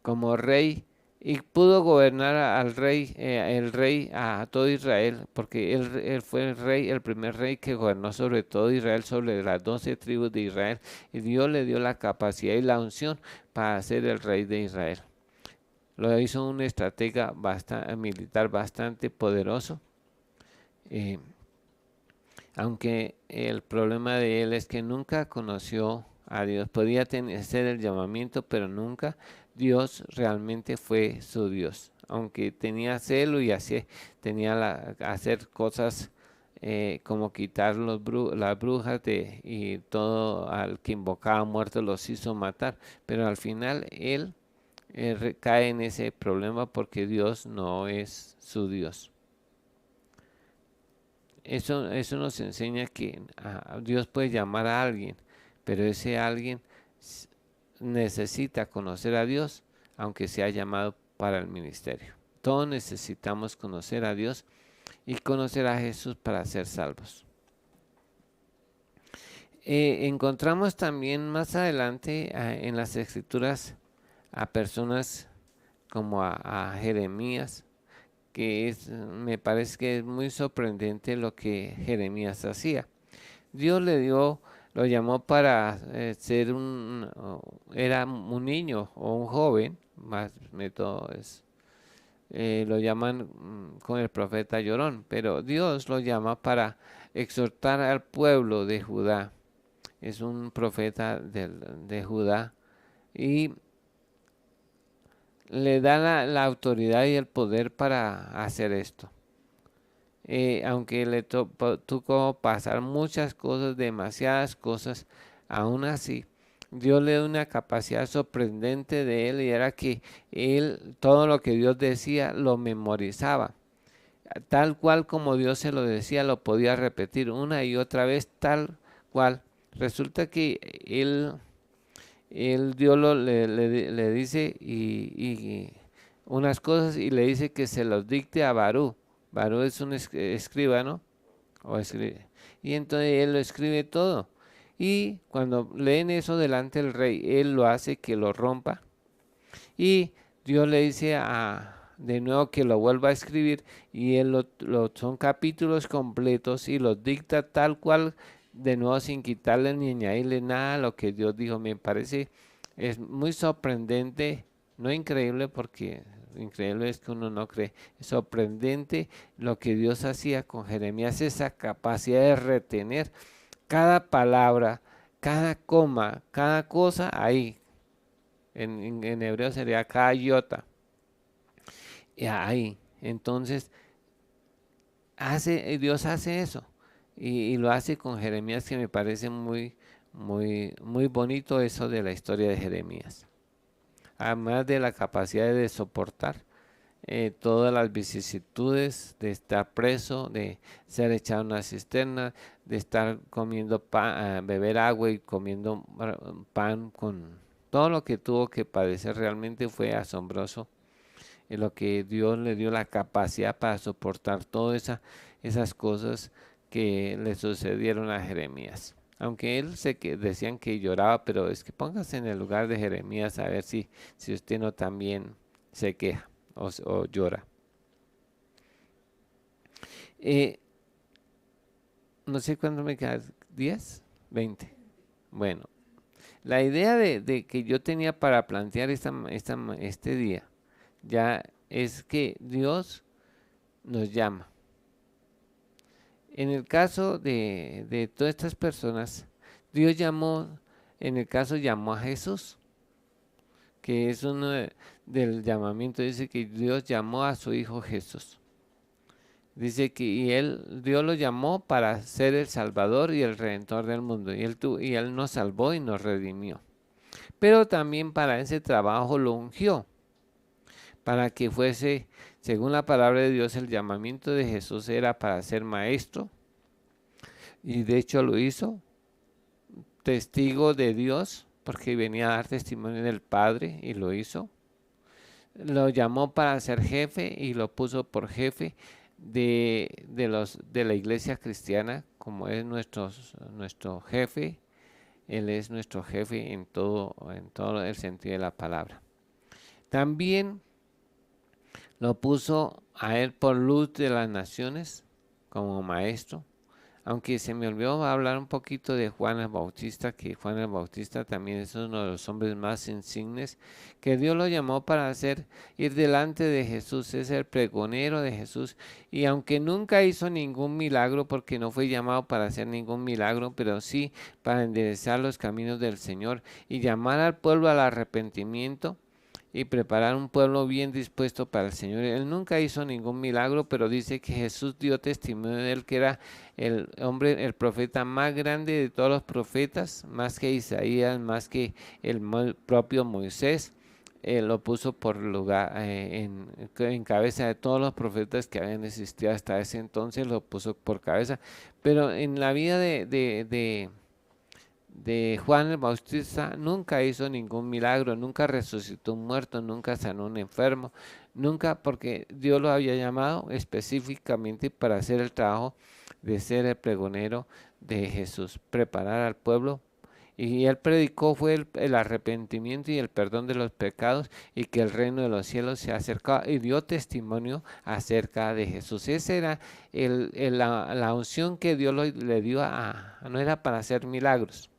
como rey, y pudo gobernar al rey, el rey a todo Israel, porque él fue el rey, el primer rey que gobernó sobre todo Israel, sobre las 12 tribus de Israel, y Dios le dio la capacidad y la unción para ser el rey de Israel. Lo hizo un estratega militar bastante poderoso, eh, aunque el problema de él es que nunca conoció a Dios. Podía ser el llamamiento, pero nunca Dios realmente fue su Dios. Aunque tenía celo y tenía hacer cosas como quitar las brujas y todo al que invocaba muerto los hizo matar. Pero al final él cae en ese problema porque Dios no es su Dios. Eso nos enseña que Dios puede llamar a alguien, pero ese alguien necesita conocer a Dios, aunque sea llamado para el ministerio. Todos necesitamos conocer a Dios y conocer a Jesús para ser salvos. Encontramos también más adelante en las Escrituras a personas como a Jeremías, que me parece que es muy sorprendente lo que Jeremías hacía. Dios lo llamó para era un niño o un joven, más método lo llaman con el profeta llorón, pero Dios lo llama para exhortar al pueblo de Judá. Es un profeta de Judá y le da la autoridad y el poder para hacer esto. Aunque le tocó pasar muchas cosas, demasiadas cosas, aún así, Dios le da una capacidad sorprendente de él y era que él, todo lo que Dios decía, lo memorizaba. Tal cual como Dios se lo decía, lo podía repetir una y otra vez, tal cual. Resulta que Dios le dice y unas cosas y le dice que se los dicte a Barú. Barú es un escribano, y entonces él lo escribe todo. Y cuando leen eso delante del rey, él lo hace que lo rompa. Y Dios le dice de nuevo que lo vuelva a escribir. Y él son capítulos completos y los dicta tal cual, de nuevo sin quitarle ni añadirle nada a lo que Dios dijo. Me parece, es muy sorprendente, no increíble porque increíble es que uno no cree. Es sorprendente lo que Dios hacía con Jeremías, esa capacidad de retener cada palabra, cada coma, cada cosa ahí. En hebreo sería cada iota. Y ahí. Entonces, Dios hace eso. Y lo hace con Jeremías, que me parece muy, muy, muy bonito eso de la historia de Jeremías. Además de la capacidad de soportar todas las vicisitudes de estar preso, de ser echado en una cisterna, de estar comiendo pan, beber agua y comiendo pan con todo lo que tuvo que padecer. Realmente fue asombroso lo que Dios le dio la capacidad para soportar todas esas cosas que le sucedieron a Jeremías. Aunque él que decían que lloraba, pero es que póngase en el lugar de Jeremías a ver si usted no también se queja o llora. No sé cuándo me queda, ¿10? 20. Bueno, la idea de que yo tenía para plantear este día ya es que Dios nos llama. En el caso de todas estas personas, Dios en el caso llamó a Jesús, que es uno del llamamiento, dice que Dios llamó a su Hijo Jesús. Dice que Dios lo llamó para ser el Salvador y el Redentor del mundo, y él nos salvó y nos redimió. Pero también para ese trabajo lo ungió, para que fuese, según la palabra de Dios, el llamamiento de Jesús era para ser maestro, y de hecho lo hizo, testigo de Dios, porque venía a dar testimonio del Padre, y lo hizo. Lo llamó para ser jefe y lo puso por jefe de la iglesia cristiana, como es nuestro jefe. Él es nuestro jefe en todo el sentido de la palabra. También Lo puso a él por luz de las naciones como maestro. Aunque se me olvidó hablar un poquito de Juan el Bautista, que Juan el Bautista también es uno de los hombres más insignes, que Dios lo llamó para ir delante de Jesús, es el pregonero de Jesús. Y aunque nunca hizo ningún milagro, porque no fue llamado para hacer ningún milagro, pero sí para enderezar los caminos del Señor y llamar al pueblo al arrepentimiento y preparar un pueblo bien dispuesto para el Señor. Él nunca hizo ningún milagro, pero dice que Jesús dio testimonio de él, que era el hombre, el profeta más grande de todos los profetas, más que Isaías, más que el propio Moisés. Lo puso por lugar en cabeza de todos los profetas que habían existido hasta ese entonces, lo puso por cabeza. Pero en la vida de Juan el Bautista nunca hizo ningún milagro, nunca resucitó un muerto, nunca sanó un enfermo, nunca, porque Dios lo había llamado específicamente para hacer el trabajo de ser el pregonero de Jesús, preparar al pueblo. Y él predicó fue el arrepentimiento y el perdón de los pecados y que el reino de los cielos se acercaba y dio testimonio acerca de Jesús. Esa era la unción que Dios le dio no era para hacer milagros,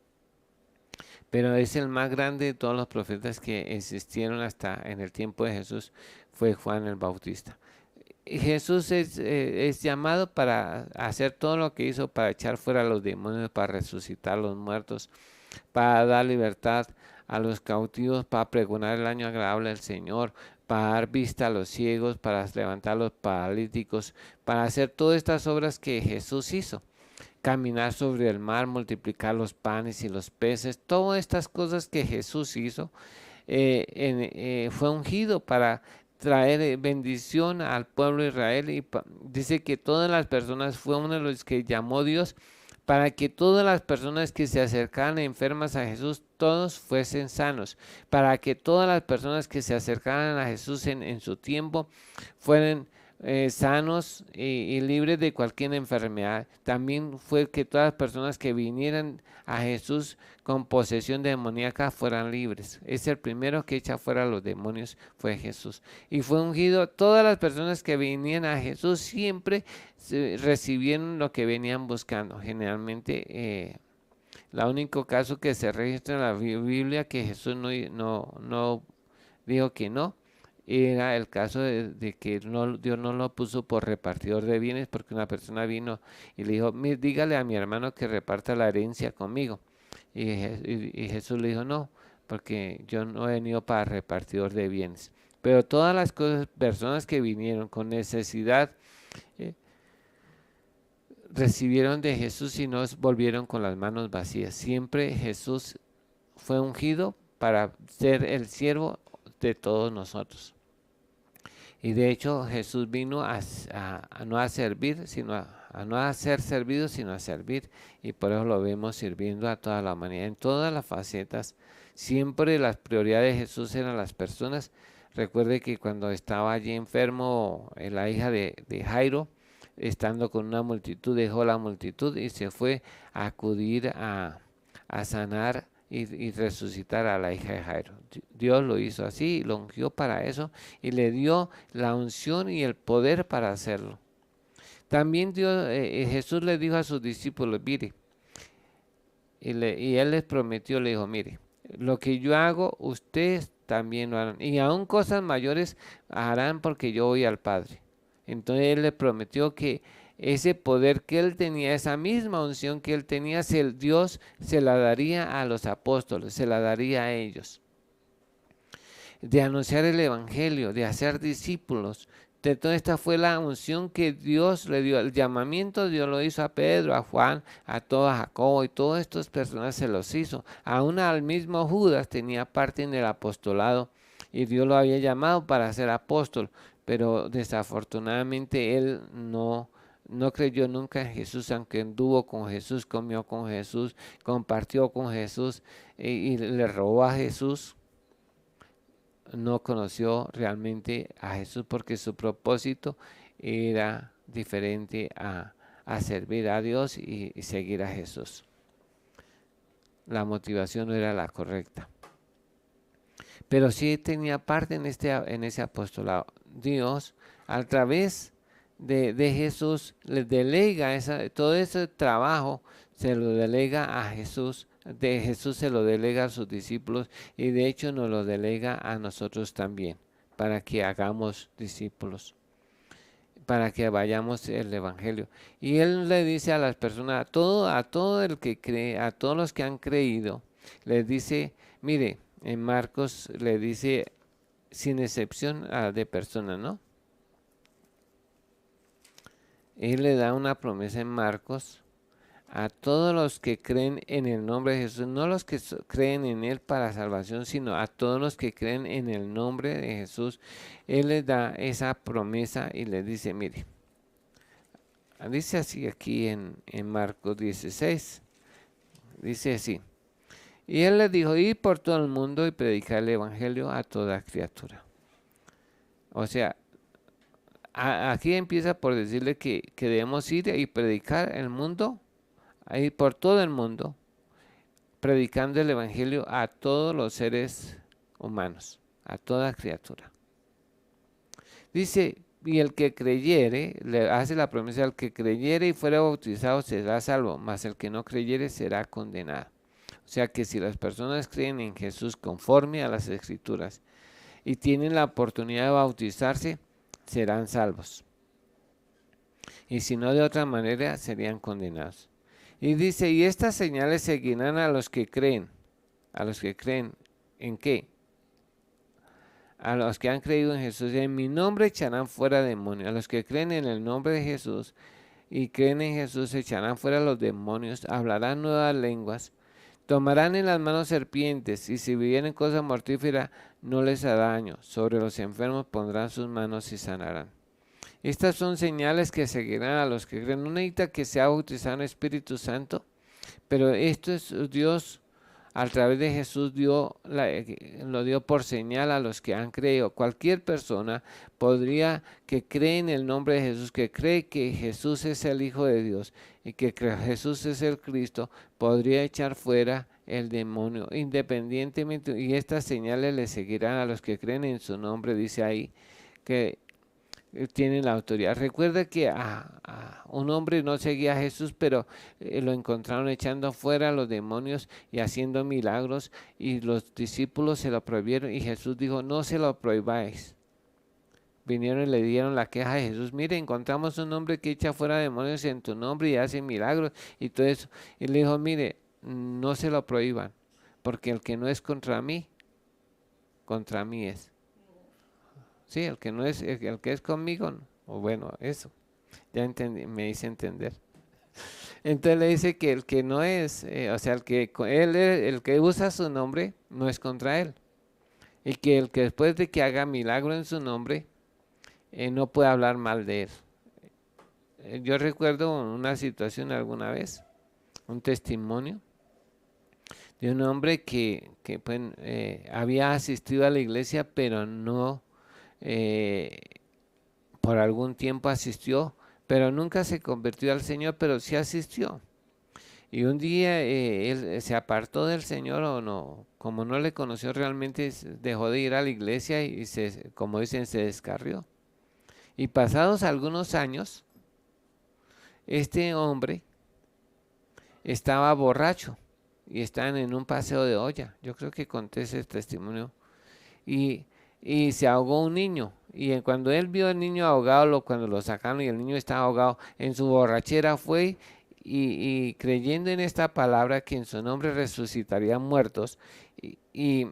pero es el más grande de todos los profetas que existieron hasta en el tiempo de Jesús, fue Juan el Bautista. Y Jesús es llamado para hacer todo lo que hizo, para echar fuera a los demonios, para resucitar a los muertos, para dar libertad a los cautivos, para pregonar el año agradable del Señor, para dar vista a los ciegos, para levantar a los paralíticos, para hacer todas estas obras que Jesús hizo. Caminar sobre el mar, multiplicar los panes y los peces, todas estas cosas que Jesús hizo, fue ungido para traer bendición al pueblo de Israel y dice que todas las personas, fue uno de los que llamó Dios para que todas las personas que se acercaban enfermas a Jesús, todos fuesen sanos, para que todas las personas que se acercaran a Jesús en su tiempo fueran sanos y libres de cualquier enfermedad. También fue que todas las personas que vinieran a Jesús con posesión demoníaca fueran libres. Es el primero que echa fuera a los demonios, fue Jesús. Y fue ungido. Todas las personas que venían a Jesús siempre recibieron lo que venían buscando. Generalmente el único caso que se registra en la Biblia que Jesús no dijo que no, era el caso de que Dios no lo puso por repartidor de bienes, porque una persona vino y le dijo, dígale a mi hermano que reparta la herencia conmigo. Y Jesús le dijo, no, porque yo no he venido para repartidor de bienes. Pero todas las personas que vinieron con necesidad, recibieron de Jesús y no volvieron con las manos vacías. Siempre Jesús fue ungido para ser el siervo de todos nosotros. Y de hecho Jesús vino a no a servir, sino a no a ser servido, sino a servir. Y por eso lo vemos sirviendo a toda la humanidad, en todas las facetas. Siempre las prioridades de Jesús eran las personas. Recuerde que cuando estaba allí enfermo la hija de Jairo, estando con una multitud, dejó la multitud y se fue a acudir a sanar y resucitar a la hija de Jairo. Dios lo hizo así, lo ungió para eso y le dio la unción y el poder para hacerlo. También Jesús le dijo a sus discípulos, mire, y él les prometió, le dijo, mire, lo que yo hago, ustedes también lo harán, y aún cosas mayores harán porque yo voy al Padre. Entonces él les prometió que ese poder que él tenía, esa misma unción que él tenía, Dios se la daría a los apóstoles, se la daría a ellos. De anunciar el evangelio, de hacer discípulos. Entonces esta fue la unción que Dios le dio. El llamamiento Dios lo hizo a Pedro, a Juan, a Jacobo y todas estas personas se los hizo. Aún al mismo Judas tenía parte en el apostolado y Dios lo había llamado para ser apóstol, pero desafortunadamente él no creyó nunca en Jesús, aunque anduvo con Jesús, comió con Jesús, compartió con Jesús y le robó a Jesús. No conoció realmente a Jesús porque su propósito era diferente a servir a Dios y seguir a Jesús. La motivación no era la correcta. Pero sí tenía parte en ese apostolado. Dios, a través de Jesús, les delega todo ese trabajo, se lo delega a Jesús, de Jesús se lo delega a sus discípulos y de hecho nos lo delega a nosotros también, para que hagamos discípulos, para que vayamos el evangelio. Y él le dice a las personas, a todo el que cree, a todos los que han creído, les dice, mire, en Marcos le dice, sin excepción de personas, ¿no? Él le da una promesa en Marcos a todos los que creen en el nombre de Jesús, no los que creen en Él para salvación, sino a todos los que creen en el nombre de Jesús. Él les da esa promesa y les dice, mire, dice así aquí en Marcos 16, dice así, y Él les dijo, id por todo el mundo y predicar el evangelio a toda criatura. O sea, aquí empieza por decirle que debemos ir y predicar el mundo, a ir por todo el mundo, predicando el evangelio a todos los seres humanos, a toda criatura. Dice, y el que creyere, le hace la promesa, el que creyere y fuera bautizado será salvo, mas el que no creyere será condenado. O sea que si las personas creen en Jesús conforme a las Escrituras y tienen la oportunidad de bautizarse, serán salvos. Y si no, de otra manera serían condenados. Y dice, y estas señales seguirán a los que creen. ¿A los que creen en qué? A los que han creído en Jesús. En mi nombre echarán fuera demonios. A los que creen en el nombre de Jesús y creen en Jesús echarán fuera los demonios. Hablarán nuevas lenguas. Tomarán en las manos serpientes. Y si vivieren cosa mortífera no les hará daño. Sobre los enfermos pondrán sus manos y sanarán. Estas son señales que seguirán a los que creen. No necesita que sea bautizado en Espíritu Santo, pero esto es Dios, a través de Jesús, lo dio por señal a los que han creído. Cualquier persona que cree en el nombre de Jesús, que cree que Jesús es el Hijo de Dios y que Jesús es el Cristo, podría echar fuera el demonio independientemente. Y estas señales le seguirán a los que creen en su nombre, dice ahí, que tienen la autoridad. Recuerda que un hombre no seguía a Jesús, pero lo encontraron echando fuera a los demonios y haciendo milagros, y los discípulos se lo prohibieron y Jesús dijo, no se lo prohibáis. Vinieron y le dieron la queja a Jesús, mire, encontramos un hombre que echa fuera demonios en tu nombre y hace milagros y todo eso. Y le dijo, mire, no se lo prohíban, porque el que no es contra mí es. Sí, el que no es, el que es conmigo, o bueno, eso, ya entendí, me hice entender. Entonces le dice que el que no es, o sea, el que usa su nombre no es contra él. Y que el que después de que haga milagro en su nombre, no puede hablar mal de él. Yo recuerdo una situación alguna vez, un testimonio de un hombre que pues, había asistido a la iglesia, pero no... por algún tiempo asistió, pero nunca se convirtió al Señor, pero sí asistió. Y un día él se apartó del Señor, o no, como no le conoció realmente, dejó de ir a la iglesia y como dicen, se descarrió. Y pasados algunos años, este hombre estaba borracho y estaban en un paseo de olla. Yo creo que conté ese testimonio. Y se ahogó un niño, y cuando él vio al niño ahogado, cuando lo sacaron y el niño estaba ahogado, en su borrachera fue y creyendo en esta palabra que en su nombre resucitarían muertos, y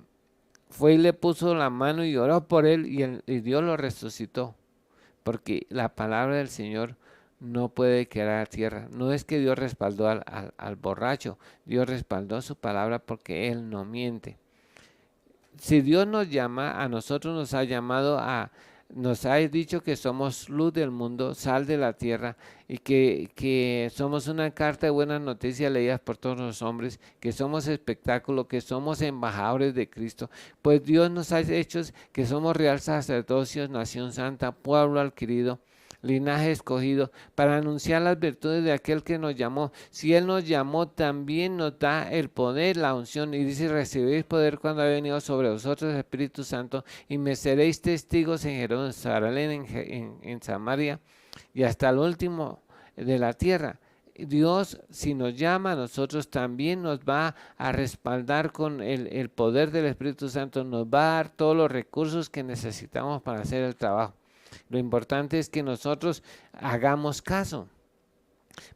fue y le puso la mano y oró por él, y Dios lo resucitó, porque la palabra del Señor no puede quedar a tierra. No es que Dios respaldó al borracho, Dios respaldó su palabra porque Él no miente. Si Dios nos llama, a nosotros nos ha llamado nos ha dicho que somos luz del mundo, sal de la tierra, y que somos una carta de buenas noticias leídas por todos los hombres, que somos espectáculo, que somos embajadores de Cristo. Pues Dios nos ha hecho que somos real sacerdocio, nación santa, pueblo adquirido, linaje escogido, para anunciar las virtudes de aquel que nos llamó. Si Él nos llamó, también nos da el poder, la unción, y dice, recibiréis poder cuando haya venido sobre vosotros el Espíritu Santo, y me seréis testigos en Jerusalén, en Samaria, y hasta el último de la tierra. Dios, si nos llama, a nosotros también nos va a respaldar con el poder del Espíritu Santo, nos va a dar todos los recursos que necesitamos para hacer el trabajo. Lo importante es que nosotros hagamos caso,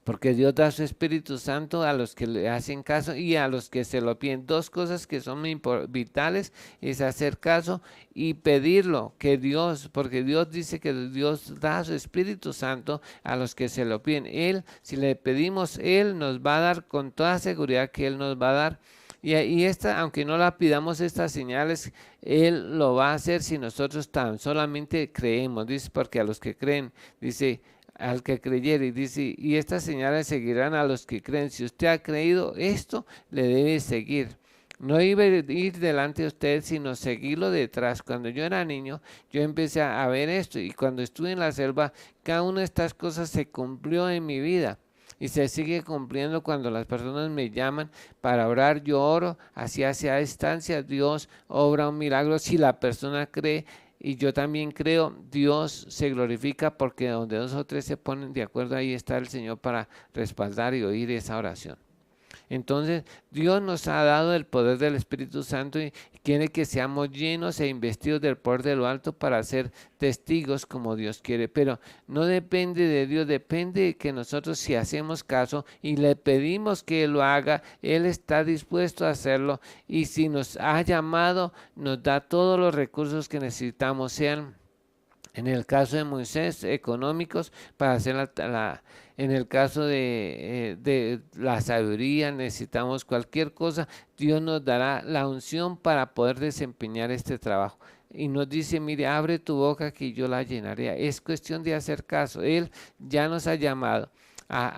porque Dios da su Espíritu Santo a los que le hacen caso y a los que se lo piden. Dos cosas que son vitales es hacer caso y pedirlo, que Dios, porque Dios dice que Dios da su Espíritu Santo a los que se lo piden. Él, si le pedimos, Él nos va a dar con toda seguridad que Él nos va a dar. Y esta, aunque no la pidamos estas señales, Él lo va a hacer si nosotros tan solamente creemos. Dice, porque a los que creen, dice, al que creyere, dice, y estas señales seguirán a los que creen. Si usted ha creído esto, le debe seguir. No iba a ir delante de usted, sino seguirlo detrás. Cuando yo era niño, yo empecé a ver esto, y cuando estuve en la selva, cada una de estas cosas se cumplió en mi vida. Y se sigue cumpliendo cuando las personas me llaman para orar, yo oro, así hacia distancia, Dios obra un milagro. Si la persona cree, y yo también creo, Dios se glorifica, porque donde dos o tres se ponen de acuerdo, ahí está el Señor para respaldar y oír esa oración. Entonces, Dios nos ha dado el poder del Espíritu Santo y quiere que seamos llenos e investidos del poder de lo alto para ser testigos como Dios quiere. Pero no depende de Dios, depende de que nosotros, si hacemos caso y le pedimos que Él lo haga, Él está dispuesto a hacerlo. Y si nos ha llamado, nos da todos los recursos que necesitamos, sean en el caso de Moisés, económicos, para hacer en el caso de la sabiduría, necesitamos cualquier cosa, Dios nos dará la unción para poder desempeñar este trabajo. Y nos dice, mire, abre tu boca que yo la llenaré. Es cuestión de hacer caso. Él ya nos ha llamado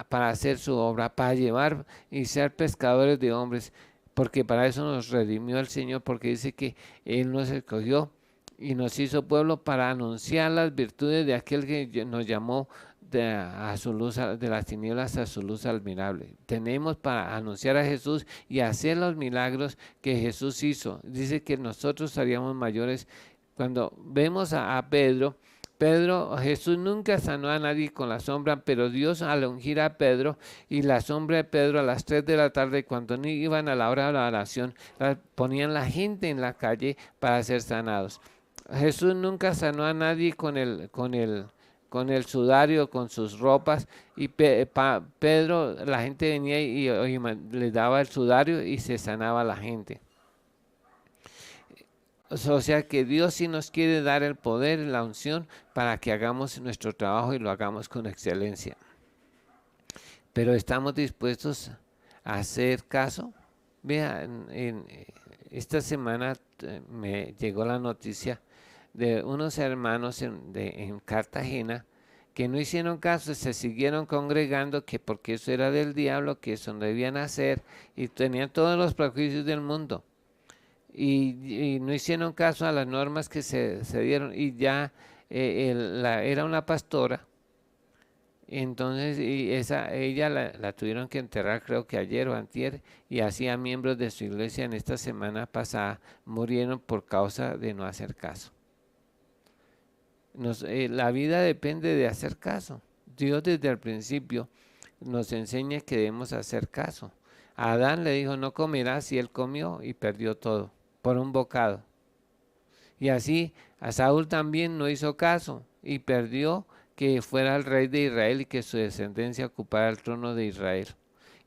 para hacer su obra, para llevar y ser pescadores de hombres, porque para eso nos redimió el Señor, porque dice que Él nos escogió y nos hizo pueblo para anunciar las virtudes de aquel que nos llamó a su luz, de las tinieblas a su luz admirable. Tenemos para anunciar a Jesús y hacer los milagros que Jesús hizo. Dice que nosotros haríamos mayores. Cuando vemos a Pedro, Jesús nunca sanó a nadie con la sombra, pero Dios, al ungir a Pedro, y la sombra de Pedro a las 3 de la tarde, cuando no iban a la hora de la oración, ponían la gente en la calle para ser sanados. Jesús nunca sanó a nadie con el sudario, con sus ropas, y Pedro, la gente venía y le daba el sudario y se sanaba a la gente. O sea que Dios sí nos quiere dar el poder, la unción, para que hagamos nuestro trabajo y lo hagamos con excelencia. Pero estamos dispuestos a hacer caso. Vea, esta semana me llegó la noticia de unos hermanos en Cartagena que no hicieron caso, se siguieron congregando, que porque eso era del diablo, que eso no debían hacer, y tenían todos los prejuicios del mundo. Y no hicieron caso a las normas que se dieron, y ya era una pastora. Entonces ella la tuvieron que enterrar, creo que ayer o antier, y hacía miembros de su iglesia en esta semana pasada murieron por causa de no hacer caso. La vida depende de hacer caso. Dios desde el principio nos enseña que debemos hacer caso. A Adán le dijo, no comerás, y él comió y perdió todo por un bocado. Y así a Saúl también no hizo caso y perdió que fuera el rey de Israel y que su descendencia ocupara el trono de Israel.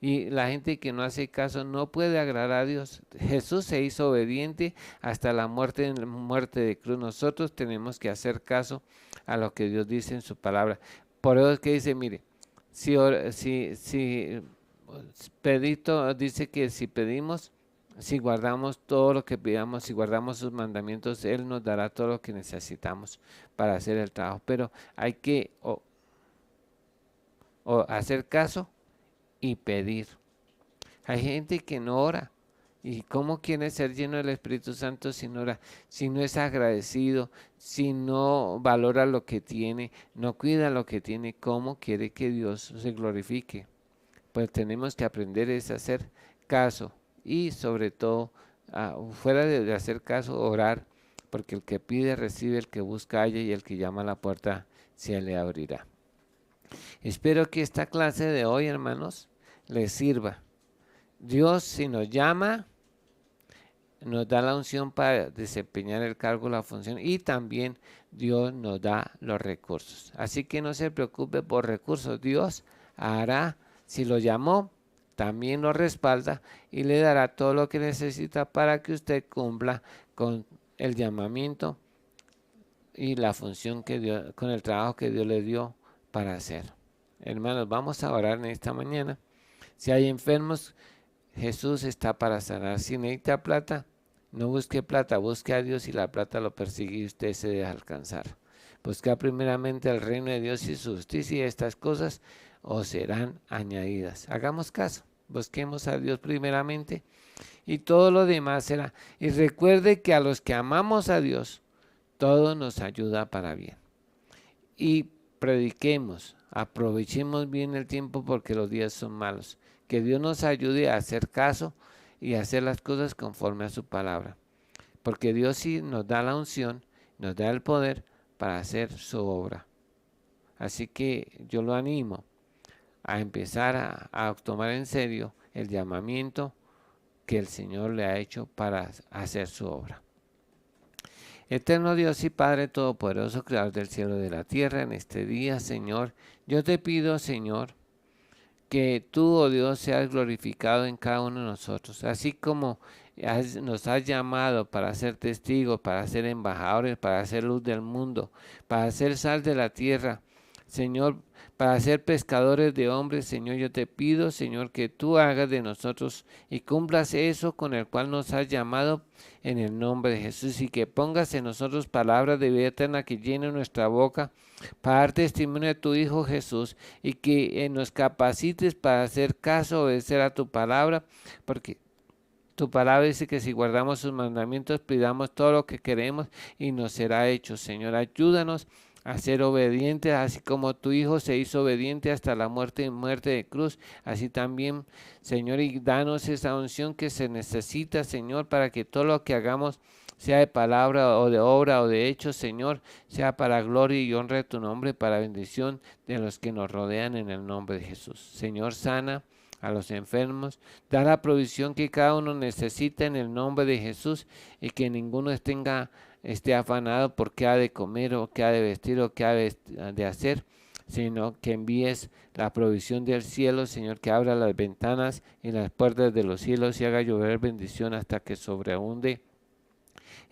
Y la gente que no hace caso no puede agradar a Dios. Jesús se hizo obediente hasta la muerte de cruz. Nosotros tenemos que hacer caso a lo que Dios dice en su palabra. Por eso es que dice, mire, dice que si pedimos, si guardamos todo lo que pidamos, si guardamos sus mandamientos, Él nos dará todo lo que necesitamos para hacer el trabajo. Pero hay que hacer caso y pedir. Hay gente que no ora ¿Y cómo quiere ser lleno del Espíritu Santo si no es agradecido, si no valora lo que tiene, no cuida lo que tiene? ¿Cómo quiere que Dios se glorifique? Pues tenemos que aprender es a hacer caso y sobre todo, fuera de hacer caso, orar, porque el que pide recibe, el que busca halla y el que llama a la puerta se le abrirá. Espero que esta clase de hoy, hermanos, les sirva. Dios, si nos llama, nos da la unción para desempeñar el cargo, la función, y también Dios nos da los recursos. Así que no se preocupe por recursos. Dios hará, si lo llamó, también lo respalda y le dará todo lo que necesita para que usted cumpla con el llamamiento y la función que Dios, con el trabajo que Dios le dio para hacer. Hermanos, vamos a orar en esta mañana. Si hay enfermos, Jesús está para sanar. Si necesita plata, no busque plata, busque a Dios y la plata lo persigue y usted se deja alcanzar. Busca primeramente el reino de Dios y su justicia y estas cosas os serán añadidas. Hagamos caso, busquemos a Dios primeramente y todo lo demás será. Y recuerde que a los que amamos a Dios, todo nos ayuda para bien. Y prediquemos, aprovechemos bien el tiempo porque los días son malos. Que Dios nos ayude a hacer caso y a hacer las cosas conforme a su palabra. Porque Dios sí nos da la unción, nos da el poder para hacer su obra. Así que yo lo animo a empezar a tomar en serio el llamamiento que el Señor le ha hecho para hacer su obra. Eterno Dios y Padre Todopoderoso, Creador del cielo y de la tierra, en este día, Señor, yo te pido, Señor, que tú, oh Dios, seas glorificado en cada uno de nosotros, así como nos has llamado para ser testigos, para ser embajadores, para ser luz del mundo, para ser sal de la tierra, Señor, para ser pescadores de hombres. Señor, yo te pido, Señor, que tú hagas de nosotros y cumplas eso con el cual nos has llamado en el nombre de Jesús, y que pongas en nosotros palabras de vida eterna que llenen nuestra boca para dar testimonio de tu Hijo Jesús, y que nos capacites para hacer caso, obedecer a tu palabra, porque tu palabra dice que si guardamos sus mandamientos, pidamos todo lo que queremos y nos será hecho. Señor, ayúdanos a ser obedientes, así como tu Hijo se hizo obediente hasta la muerte y muerte de cruz. Así también, Señor, y danos esa unción que se necesita, Señor, para que todo lo que hagamos, sea de palabra o de obra o de hecho, Señor, sea para gloria y honra de tu nombre, para bendición de los que nos rodean, en el nombre de Jesús. Señor, sana a los enfermos, da la provisión que cada uno necesita en el nombre de Jesús, y que ninguno esté afanado por qué ha de comer o qué ha de vestir o qué ha de hacer, sino que envíes la provisión del cielo, Señor, que abra las ventanas y las puertas de los cielos y haga llover bendición hasta que sobreabunde,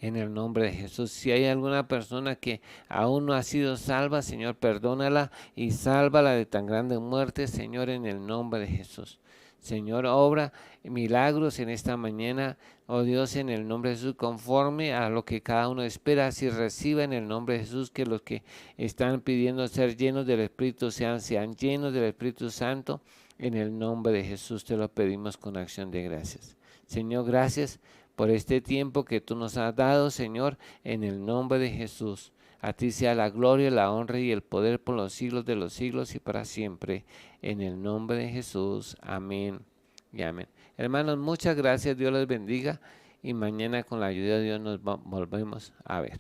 en el nombre de Jesús. Si hay alguna persona que aún no ha sido salva, Señor, perdónala y sálvala de tan grande muerte, Señor, en el nombre de Jesús. Señor, obra milagros en esta mañana, oh Dios, en el nombre de Jesús, conforme a lo que cada uno espera. Así reciba en el nombre de Jesús que los que están pidiendo ser llenos del Espíritu sean llenos del Espíritu Santo. En el nombre de Jesús te lo pedimos con acción de gracias. Señor, gracias por este tiempo que tú nos has dado, Señor, en el nombre de Jesús. A ti sea la gloria, la honra y el poder por los siglos de los siglos y para siempre. En el nombre de Jesús. Amén y amén. Hermanos, muchas gracias. Dios les bendiga. Y mañana con la ayuda de Dios nos volvemos a ver.